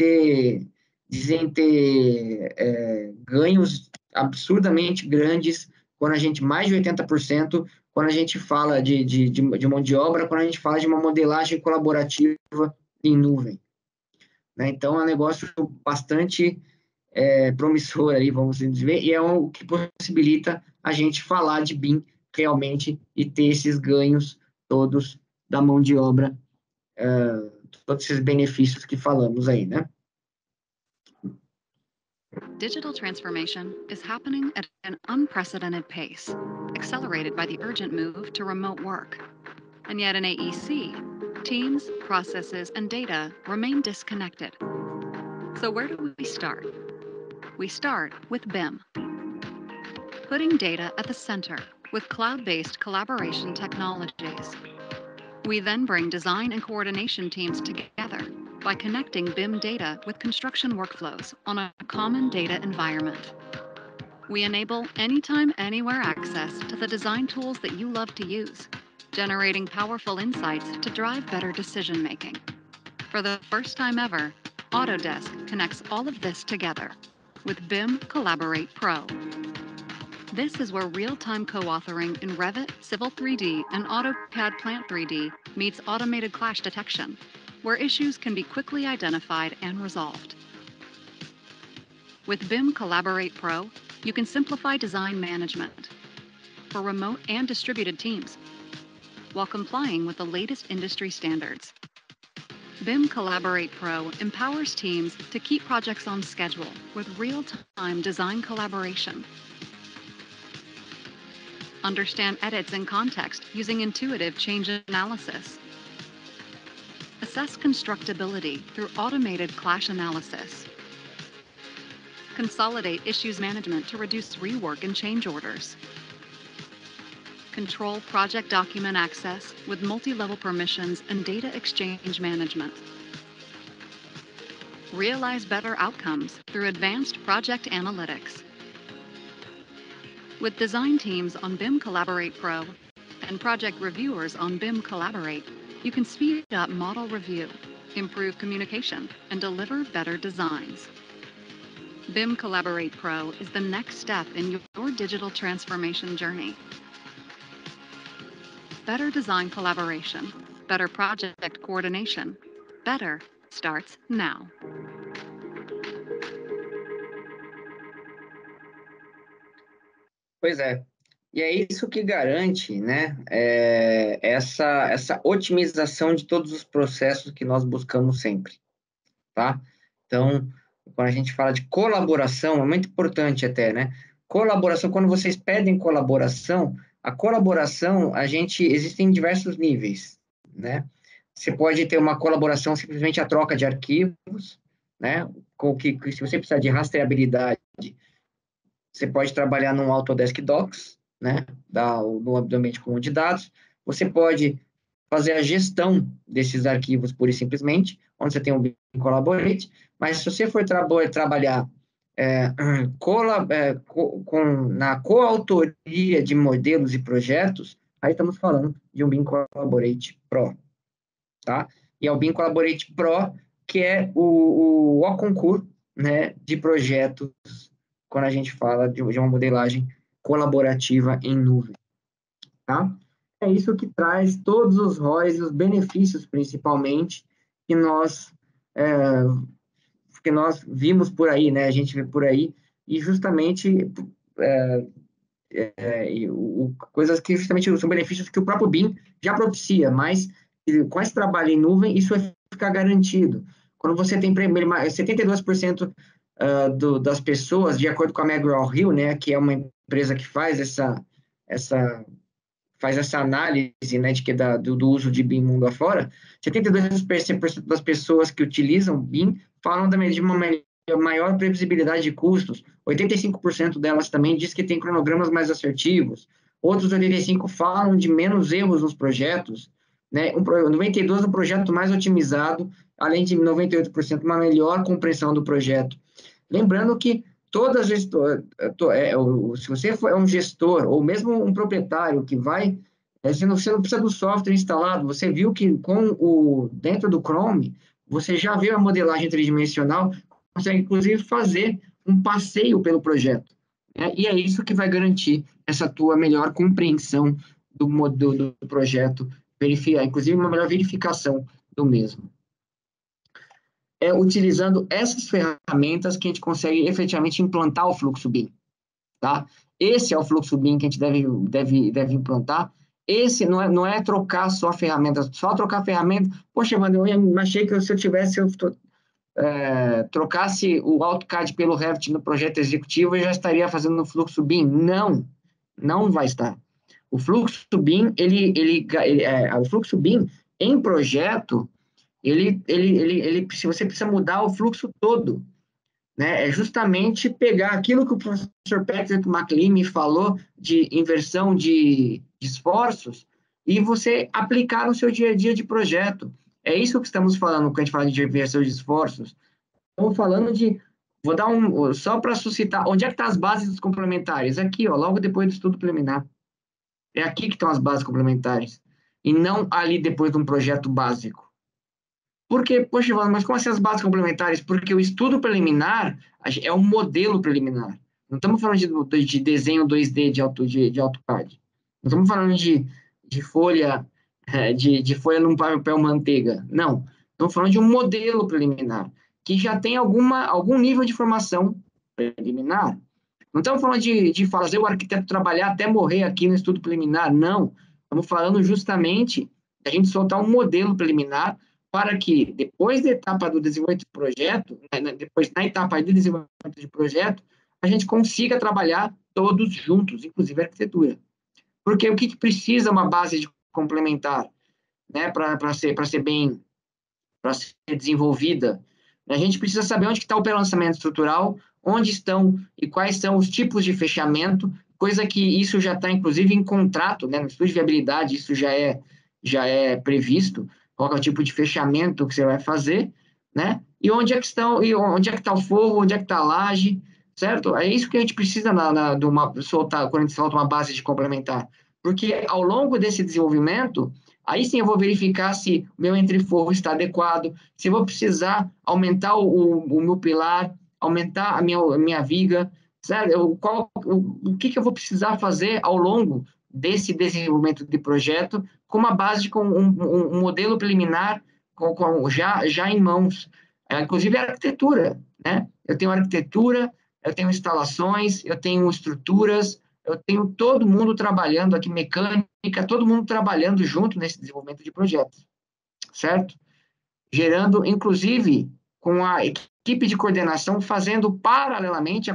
ter ganhos absurdamente grandes mais de 80%, quando a gente fala de mão de obra, quando a gente fala de uma modelagem colaborativa em nuvem, né? Então, é um negócio bastante promissor aí, vamos dizer, e é o que possibilita a gente falar de BIM realmente e ter esses ganhos todos da mão de obra, todos esses benefícios que falamos aí, né? Digital transformation is happening at an unprecedented pace, accelerated by the urgent move to remote work. And yet in AEC, teams, processes, and data remain disconnected. So where do we start? We start with BIM. Putting data at the center with cloud-based collaboration technologies. We then bring design and coordination teams together by connecting BIM data with construction workflows on a common data environment. We enable anytime, anywhere access to the design tools that you love to use, generating powerful insights to drive better decision-making. For the first time ever, Autodesk connects all of this together with BIM Collaborate Pro. This is where real-time co-authoring in Revit, Civil 3D, and AutoCAD Plant 3D meets automated clash detection, where issues can be quickly identified and resolved. With BIM Collaborate Pro, you can simplify design management for remote and distributed teams while complying with the latest industry standards. BIM Collaborate Pro empowers teams to keep projects on schedule with real-time design collaboration. Understand edits in context using intuitive change analysis. Assess constructability through automated clash analysis. Consolidate issues management to reduce rework and change orders. Control project document access with multi-level permissions and data exchange management. Realize better outcomes through advanced project analytics. With design teams on BIM Collaborate Pro and project reviewers on BIM Collaborate, you can speed up model review, improve communication, and deliver better designs. BIM Collaborate Pro is the next step in your digital transformation journey. Better design collaboration, better project coordination, better starts now. Pois é. E é isso que garante, né, essa otimização de todos os processos que nós buscamos sempre, tá? Então, quando a gente fala de colaboração, é muito importante até, né? Colaboração, quando vocês pedem colaboração, a colaboração, existem diversos níveis, né? Você pode ter uma colaboração simplesmente a troca de arquivos, né? Se você precisar de rastreabilidade, você pode trabalhar num Autodesk Docs, né? No ambiente comum de dados. Você pode fazer a gestão desses arquivos pura e simplesmente, onde você tem um BIM Collaborate, mas se você for trabalhar na coautoria de modelos e projetos, aí estamos falando de um BIM Collaborate Pro, tá? E é o BIM Collaborate Pro que é o concurso, né, de projetos, quando a gente fala de uma modelagem colaborativa em nuvem, tá? É isso que traz todos os ROIs e os benefícios, principalmente, que nós vimos por aí, né? A gente vê por aí, e justamente coisas que justamente são benefícios que o próprio BIM já propicia, mas com esse trabalho em nuvem, isso vai ficar garantido. Quando você tem 72% das pessoas, de acordo com a McGraw-Hill, né, que é uma empresa que faz essa análise, né, do uso de BIM mundo afora, 72% das pessoas que utilizam BIM falam também de uma maior previsibilidade de custos, 85% delas também diz que tem cronogramas mais assertivos, outros 85% falam de menos erros nos projetos, né, 92% um projeto mais otimizado, além de 98% uma melhor compreensão do projeto. Lembrando que se você é um gestor, ou mesmo um proprietário que vai, você não precisa do software instalado, você viu que dentro do Chrome, você já viu a modelagem tridimensional, consegue inclusive fazer um passeio pelo projeto, né? E é isso que vai garantir essa tua melhor compreensão do projeto, inclusive uma melhor verificação do mesmo. É utilizando essas ferramentas que a gente consegue efetivamente implantar o fluxo BIM, tá? Esse é o fluxo BIM que a gente deve implantar. Esse não é trocar só a ferramenta, trocar a ferramenta. Poxa, Evandro, eu achei que se eu trocasse o AutoCAD pelo Revit no projeto executivo, eu já estaria fazendo o fluxo BIM. Não vai estar. O fluxo BIM, o fluxo BIM em projeto, se você precisa mudar o fluxo todo, né? É justamente pegar aquilo que o professor Patrick McLean me falou de inversão de esforços e você aplicar no seu dia a dia de projeto. É isso que estamos falando quando a gente fala de inversão de esforços. Estamos falando vou dar só para suscitar, onde é que estão as bases complementares? Aqui, ó, logo depois do estudo preliminar. É aqui que estão as bases complementares. E não ali depois de um projeto básico. Porque, poxa, mas como assim as bases complementares? Porque o estudo preliminar é um modelo preliminar. Não estamos falando de desenho 2D de AutoCAD. Não estamos falando de folha, de folha num papel manteiga. Não. Estamos falando de um modelo preliminar, que já tem algum nível de formação preliminar. Não estamos falando de fazer o arquiteto trabalhar até morrer aqui no estudo preliminar, não. Estamos falando justamente de a gente soltar um modelo preliminar para que, depois da etapa do desenvolvimento do projeto, depois na etapa de desenvolvimento de projeto, a gente consiga trabalhar todos juntos, inclusive a arquitetura. Porque o que precisa uma base de complementar, né, para ser desenvolvida? A gente precisa saber onde está o pensamento estrutural, onde estão e quais são os tipos de fechamento, coisa que isso já está, inclusive, em contrato, né? No estudo de viabilidade, isso já é previsto, qual é o tipo de fechamento que você vai fazer, né? E onde é que está o forro, onde é que está a laje, certo? É isso que a gente precisa soltar, quando a gente solta uma base de complementar. Porque ao longo desse desenvolvimento, aí sim eu vou verificar se o meu entreforro está adequado, se eu vou precisar aumentar o meu pilar, aumentar a minha viga, certo? O que eu vou precisar fazer ao longo desse desenvolvimento de projeto com uma base, com um modelo preliminar já em mãos. Inclusive a arquitetura, né? Eu tenho arquitetura, eu tenho instalações, eu tenho estruturas, eu tenho todo mundo trabalhando aqui, mecânica, todo mundo trabalhando junto nesse desenvolvimento de projetos, certo? Gerando, inclusive, com a equipe de coordenação fazendo paralelamente a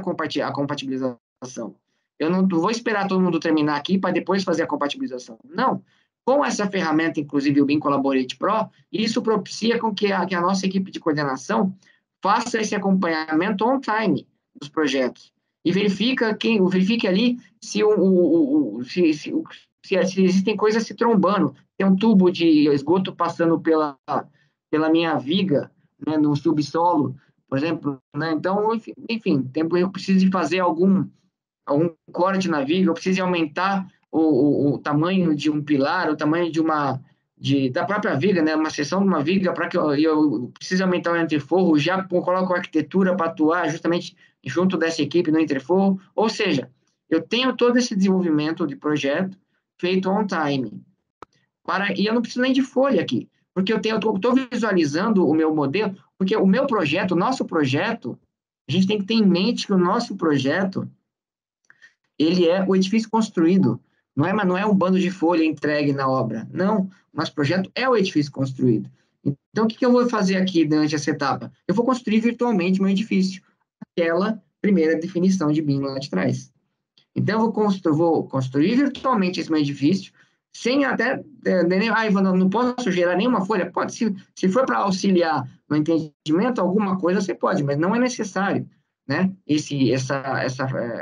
compatibilização. Eu não vou esperar todo mundo terminar aqui para depois fazer a compatibilização. Não. Com essa ferramenta, inclusive o BIM Collaborate Pro, isso propicia com que a nossa equipe de coordenação faça esse acompanhamento on time dos projetos e verifique ali se existem coisas se trombando. Tem um tubo de esgoto passando pela minha viga, né, no subsolo, por exemplo, né? Então, enfim, eu preciso de fazer algum corte na viga, eu preciso de aumentar o tamanho de um pilar, o tamanho da própria viga, né, uma seção de uma viga, para que eu precise aumentar o entreforro, já coloco a arquitetura para atuar justamente junto dessa equipe no entreforro, ou seja, eu tenho todo esse desenvolvimento de projeto feito on time, e eu não preciso nem de folha aqui, porque eu estou visualizando o meu modelo, porque o meu projeto, o nosso projeto, a gente tem que ter em mente que o nosso projeto, ele é o edifício construído, não é um bando de folha entregue na obra, não, o nosso projeto é o edifício construído. Então, o que eu vou fazer aqui durante essa etapa? Eu vou construir virtualmente meu edifício, aquela primeira definição de BIM lá de trás. Então, eu vou construir virtualmente esse meu edifício, sem até... Ivan, não posso gerar nenhuma folha? Pode, se for para auxiliar no entendimento, alguma coisa você pode, mas não é necessário, né? Essa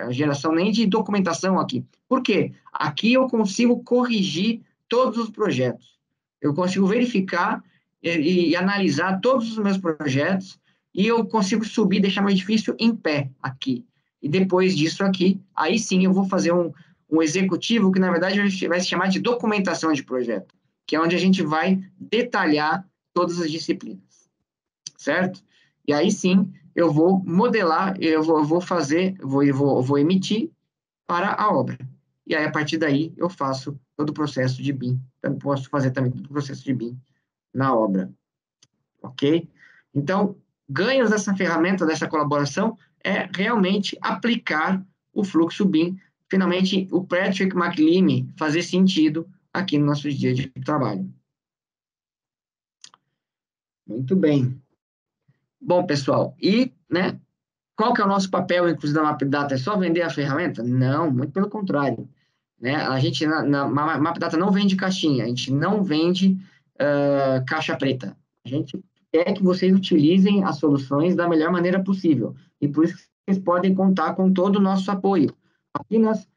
geração nem de documentação aqui. Por quê? Aqui eu consigo corrigir todos os projetos. Eu consigo verificar e analisar todos os meus projetos e eu consigo subir, deixar meu edifício em pé aqui. E depois disso aqui, aí sim eu vou fazer um executivo que, na verdade, vai se chamar de documentação de projeto, que é onde a gente vai detalhar todas as disciplinas, certo? E aí sim eu vou modelar, eu vou emitir para a obra. E aí, a partir daí, eu faço todo o processo de BIM. Eu posso fazer também todo o processo de BIM na obra. Ok? Então, ganhos dessa ferramenta, dessa colaboração, é realmente aplicar o fluxo BIM. Finalmente, o Patrick McLeamy fazer sentido aqui no nosso dia de trabalho. Muito bem. Bom, pessoal, né, qual que é o nosso papel, inclusive, da MapData? É só vender a ferramenta? Não, muito pelo contrário. Né? A gente, na MapData, não vende caixinha, a gente não vende caixa preta. A gente quer que vocês utilizem as soluções da melhor maneira possível. E por isso que vocês podem contar com todo o nosso apoio. Aqui nós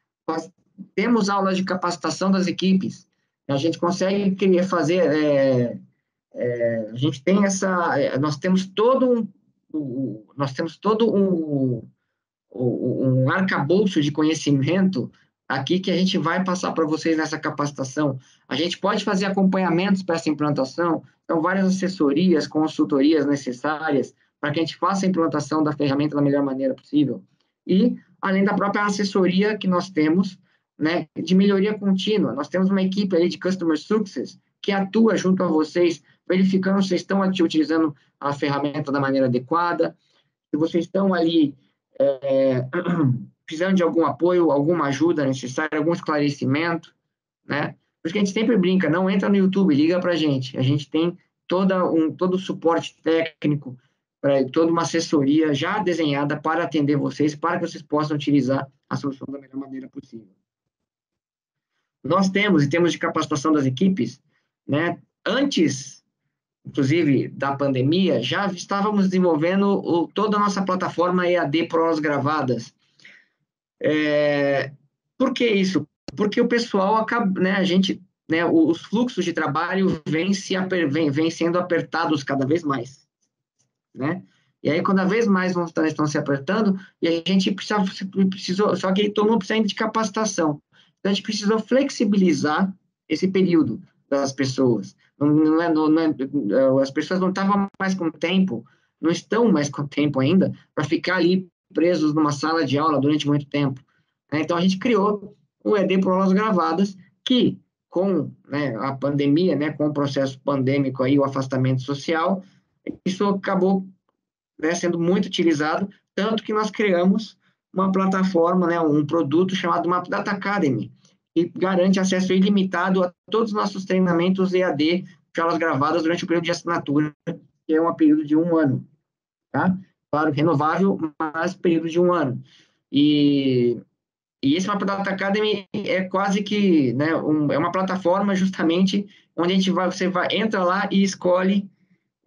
temos aulas de capacitação das equipes. A gente consegue fazer... a gente tem nós temos todo um arcabouço de conhecimento aqui que a gente vai passar para vocês nessa capacitação. A gente pode fazer acompanhamentos para essa implantação, então várias assessorias, consultorias necessárias para que a gente faça a implantação da ferramenta da melhor maneira possível. E além da própria assessoria que nós temos, né, de melhoria contínua. Nós temos uma equipe ali de Customer Success que atua junto a vocês, verificando se vocês estão utilizando a ferramenta da maneira adequada, se vocês estão ali precisando de algum apoio, alguma ajuda necessária, algum esclarecimento, né? Porque a gente sempre brinca, não entra no YouTube, liga para a gente tem todo o suporte técnico, toda uma assessoria já desenhada para atender vocês, para que vocês possam utilizar a solução da melhor maneira possível. Nós temos, em termos de capacitação das equipes, né, antes, inclusive, da pandemia, já estávamos desenvolvendo toda a nossa plataforma EAD por aulas gravadas. Por que isso? Porque o pessoal acaba, né, os fluxos de trabalho vêm sendo apertados cada vez mais, né? E aí, cada vez mais estão se apertando, e a gente precisou, só que todo mundo precisa ainda de capacitação. Então, a gente precisou flexibilizar esse período das pessoas. As pessoas não estavam mais com tempo, não estão mais com tempo ainda, para ficar ali presos numa sala de aula durante muito tempo. Então, a gente criou o ED por aulas gravadas, que, com, né, a pandemia, né, com o processo pandêmico, aí, o afastamento social, isso acabou, né, sendo muito utilizado, tanto que nós criamos uma plataforma, né, um produto chamado Map Data Academy, que garante acesso ilimitado a todos os nossos treinamentos EAD de aulas gravadas durante o período de assinatura, que é um período de 1 ano, tá? Claro, renovável, mas período de 1 ano. E esse Map Data Academy é quase que, né, é uma plataforma justamente onde você entra lá e escolhe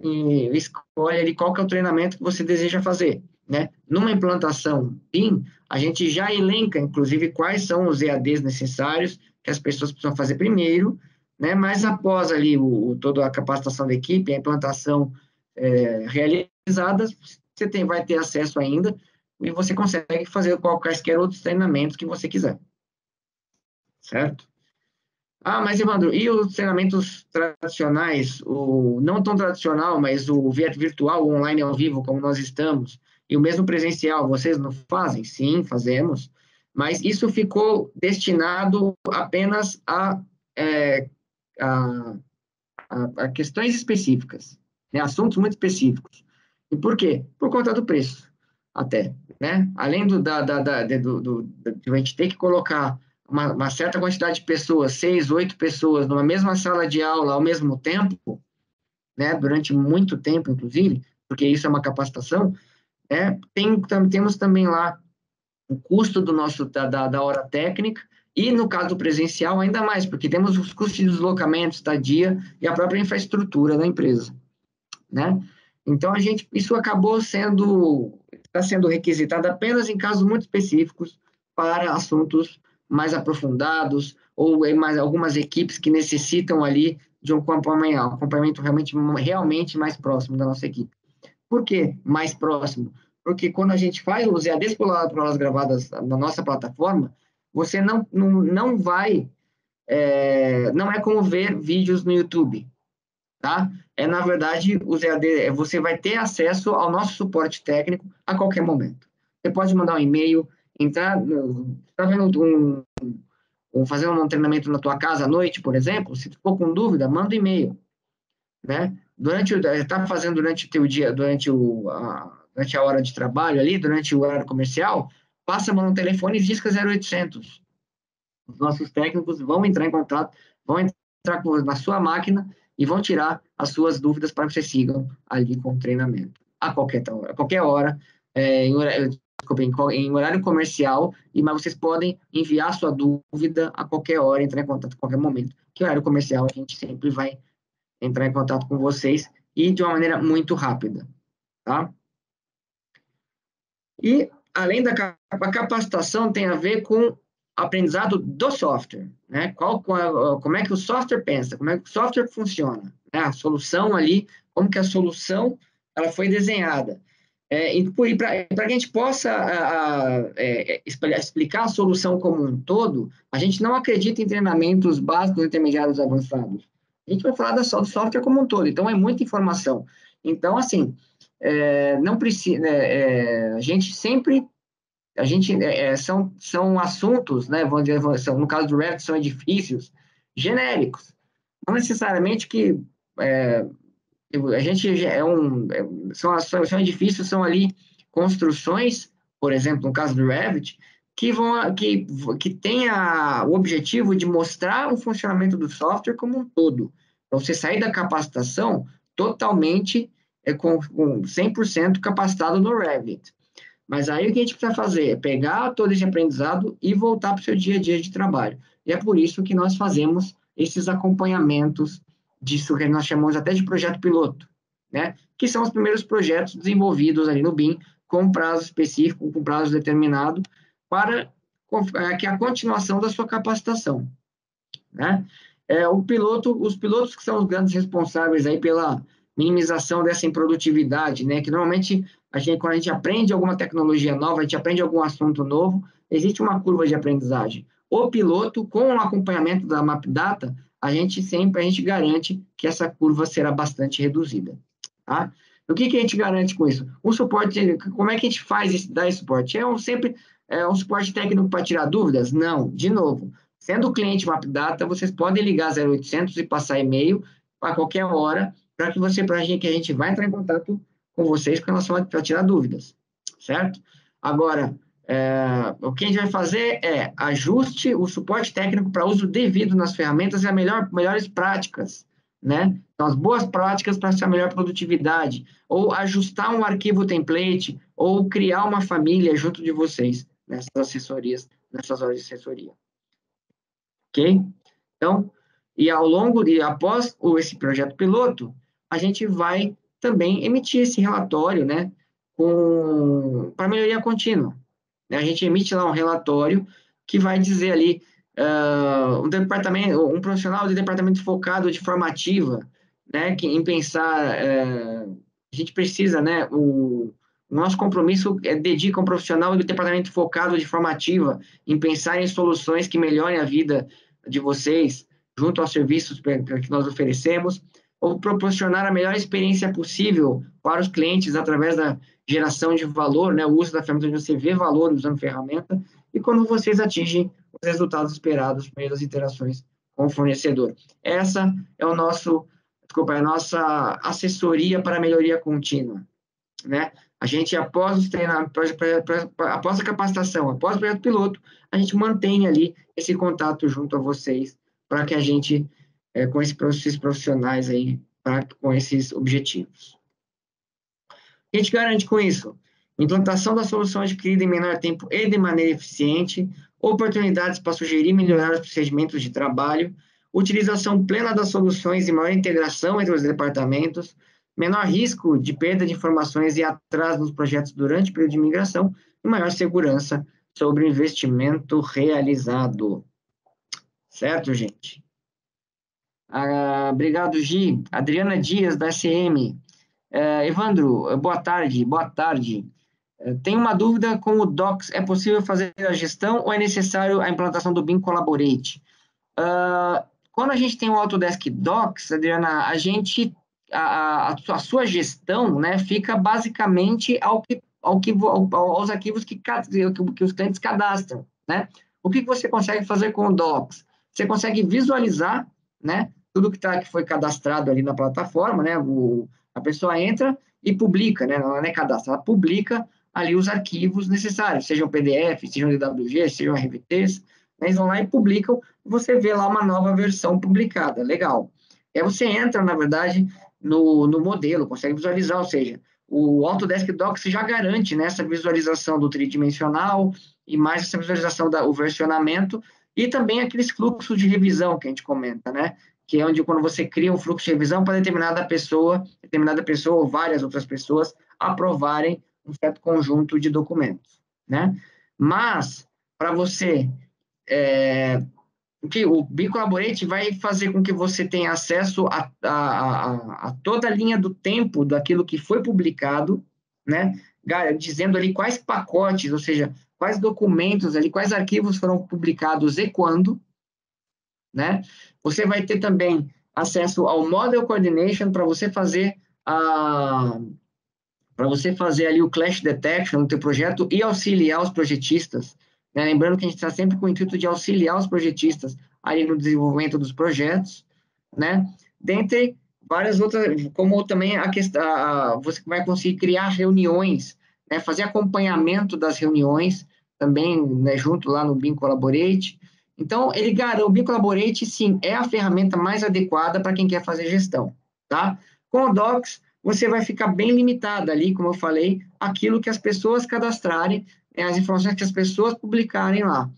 ali qual que é o treinamento que você deseja fazer, né? Numa implantação PIM, a gente já elenca, inclusive, quais são os EADs necessários que as pessoas precisam fazer primeiro, né? Mas após ali toda a capacitação da equipe, a implantação realizada, você vai ter acesso ainda e você consegue fazer quaisquer outros treinamentos que você quiser, certo? Ah, mas Evandro, e os treinamentos tradicionais, o não tão tradicional, mas o virtual, o online ao vivo, como nós estamos, e o mesmo presencial, vocês não fazem? Sim, fazemos, mas isso ficou destinado apenas a questões específicas, né? Assuntos muito específicos. E por quê? Por conta do preço, até, né? Além de a gente ter que colocar uma certa quantidade de pessoas, 6, 8 pessoas, numa mesma sala de aula ao mesmo tempo, né? Durante muito tempo, inclusive, porque isso é uma capacitação, né? Temos também lá o custo da hora técnica, e no caso do presencial, ainda mais, porque temos os custos de deslocamento, estadia e a própria infraestrutura da empresa, né? Então, isso está sendo requisitado apenas em casos muito específicos para assuntos mais aprofundados ou algumas equipes que necessitam ali de um acompanhamento realmente mais próximo da nossa equipe. Por que mais próximo? Porque quando a gente faz os EADs por aulas gravadas na nossa plataforma, você não vai, não é como ver vídeos no YouTube, tá? Na verdade, os EAD, você vai ter acesso ao nosso suporte técnico a qualquer momento. Você pode mandar um e-mail, está fazendo um treinamento na tua casa à noite, por exemplo, se ficou com dúvida, manda um e-mail, né? Está fazendo durante o teu dia, durante a hora de trabalho ali, durante o horário comercial, passa a mão no telefone e disca 0800. Os nossos técnicos vão entrar em contato, vão entrar na sua máquina e vão tirar as suas dúvidas para que vocês sigam ali com o treinamento. A qualquer hora, em horário comercial, mas vocês podem enviar sua dúvida a qualquer hora, entrar em contato a qualquer momento. Que horário comercial a gente sempre vai entrar em contato com vocês e de uma maneira muito rápida, tá? E, além da capacitação, tem a ver com aprendizado do software, né? Como é que o software pensa, como é que o software funciona, né? A solução ali, como que a solução ela foi desenhada. E para que a gente possa explicar a solução como um todo, a gente não acredita em treinamentos básicos, intermediários, avançados. A gente vai falar do software como um todo, então é muita informação. Então, assim, não precisa, a gente sempre são assuntos, né, vamos dizer, no caso do Revit, são edifícios genéricos. Não necessariamente que a gente são edifícios, são ali construções, por exemplo, no caso do Revit, que tem o objetivo de mostrar o funcionamento do software como um todo. Para você sair da capacitação totalmente com 100% capacitado no Revit. Mas aí o que a gente precisa fazer é pegar todo esse aprendizado e voltar para o seu dia a dia de trabalho. E é por isso que nós fazemos esses acompanhamentos disso que nós chamamos até de projeto piloto, né? Que são os primeiros projetos desenvolvidos ali no BIM com prazo específico, com prazo determinado, para que a continuação da sua capacitação, né? Os pilotos que são os grandes responsáveis aí pela minimização dessa improdutividade, né? Que normalmente quando a gente aprende alguma tecnologia nova, a gente aprende algum assunto novo, existe uma curva de aprendizagem. O piloto, com o acompanhamento da Map Data, a gente garante que essa curva será bastante reduzida, tá? O que a gente garante com isso? O suporte, como é que a gente dá esse suporte? Um suporte técnico para tirar dúvidas? Não, de novo. Sendo o cliente Map Data, vocês podem ligar 0800 e passar e-mail a qualquer hora para que a gente vai entrar em contato com vocês para tirar dúvidas, certo? Agora, o que a gente vai fazer é ajuste o suporte técnico para uso devido nas ferramentas e melhores práticas, né? Então, as boas práticas para essa melhor produtividade, ou ajustar um arquivo template, ou criar uma família junto de vocês nessas assessorias, nessas horas de assessoria. Ok? Então, após esse projeto piloto, a gente vai também emitir esse relatório, né, para melhoria contínua. A gente emite lá um relatório que vai dizer ali, um profissional de departamento focado de formativa, né, em pensar, a gente precisa, né, o nosso compromisso dedica um profissional do departamento focado de formativa em pensar em soluções que melhorem a vida de vocês, junto aos serviços que nós oferecemos, ou proporcionar a melhor experiência possível para os clientes através da geração de valor, né, o uso da ferramenta, onde você vê valor usando a ferramenta, e quando vocês atingem os resultados esperados por meio das interações com o fornecedor. Essa é a nossa assessoria para a melhoria contínua, né? A gente, após os treinamentos, após a capacitação, após o projeto piloto, a gente mantém ali esse contato junto a vocês, para que a gente, com esses profissionais aí, com esses objetivos. O que a gente garante com isso? Implantação da solução adquirida em menor tempo e de maneira eficiente, oportunidades para sugerir e melhorar os procedimentos de trabalho, utilização plena das soluções e maior integração entre os departamentos, menor risco de perda de informações e atraso nos projetos durante o período de migração e maior segurança sobre o investimento realizado. Certo, gente? Obrigado, Gi. Adriana Dias, da SM. Evandro, boa tarde. Tenho uma dúvida com o Docs. É possível fazer a gestão ou é necessário a implantação do BIM Collaborate? Quando a gente tem o Autodesk Docs, Adriana, a sua gestão, né, fica basicamente aos arquivos que os clientes cadastram, né? O que você consegue fazer com o Docs? Você consegue visualizar, né, tudo que foi cadastrado ali na plataforma, né? A pessoa entra e publica, né? Ela não é cadastra, ela publica ali os arquivos necessários, sejam PDF, sejam DWG, sejam RVTs, né? Eles vão lá e publicam, você vê lá uma nova versão publicada, legal. Aí você entra, na verdade, no modelo, consegue visualizar, ou seja, o Autodesk Docs já garante, né, essa visualização do tridimensional e mais essa visualização do versionamento e também aqueles fluxos de revisão que a gente comenta, né, que é onde quando você cria um fluxo de revisão para determinada pessoa ou várias outras pessoas aprovarem um certo conjunto de documentos, né? Mas, para você o BIM Collaborate vai fazer com que você tenha acesso a toda a linha do tempo daquilo que foi publicado, né? Dizendo ali quais pacotes, ou seja, quais documentos ali, quais arquivos foram publicados e quando, né? Você vai ter também acesso ao Model Coordination para você fazer para você fazer ali o clash detection no teu projeto e auxiliar os projetistas, né? Lembrando que a gente está sempre com o intuito de auxiliar os projetistas ali no desenvolvimento dos projetos, né? Dentre várias outras, como também a questão, você vai conseguir criar reuniões, né? Fazer acompanhamento das reuniões também, né? Junto lá no BIM Collaborate. Então, o BIM Collaborate, sim, é a ferramenta mais adequada para quem quer fazer gestão, tá? Com o Docs, você vai ficar bem limitado ali, como eu falei, aquilo que as pessoas cadastrarem, né, as informações que as pessoas publicarem lá.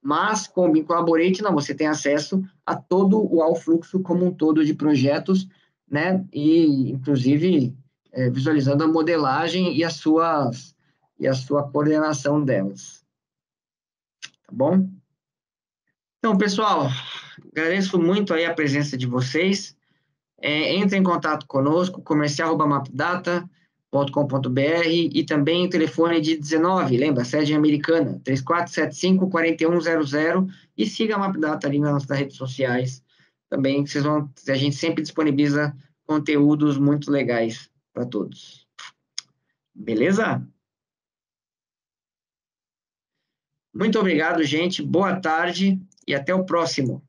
Mas, com o BIM Collaborate, não, você tem acesso a todo ao fluxo como um todo de projetos, né, e, inclusive, visualizando a modelagem e a sua coordenação delas. Tá bom? Então, pessoal, agradeço muito aí a presença de vocês. Entre em contato conosco, comercial@mapdata.com.br e também o telefone de 19, lembra, sede americana, 3475-4100 e siga a Mapdata ali nas nossas redes sociais. Também a gente sempre disponibiliza conteúdos muito legais para todos. Beleza? Muito obrigado, gente. Boa tarde e até o próximo.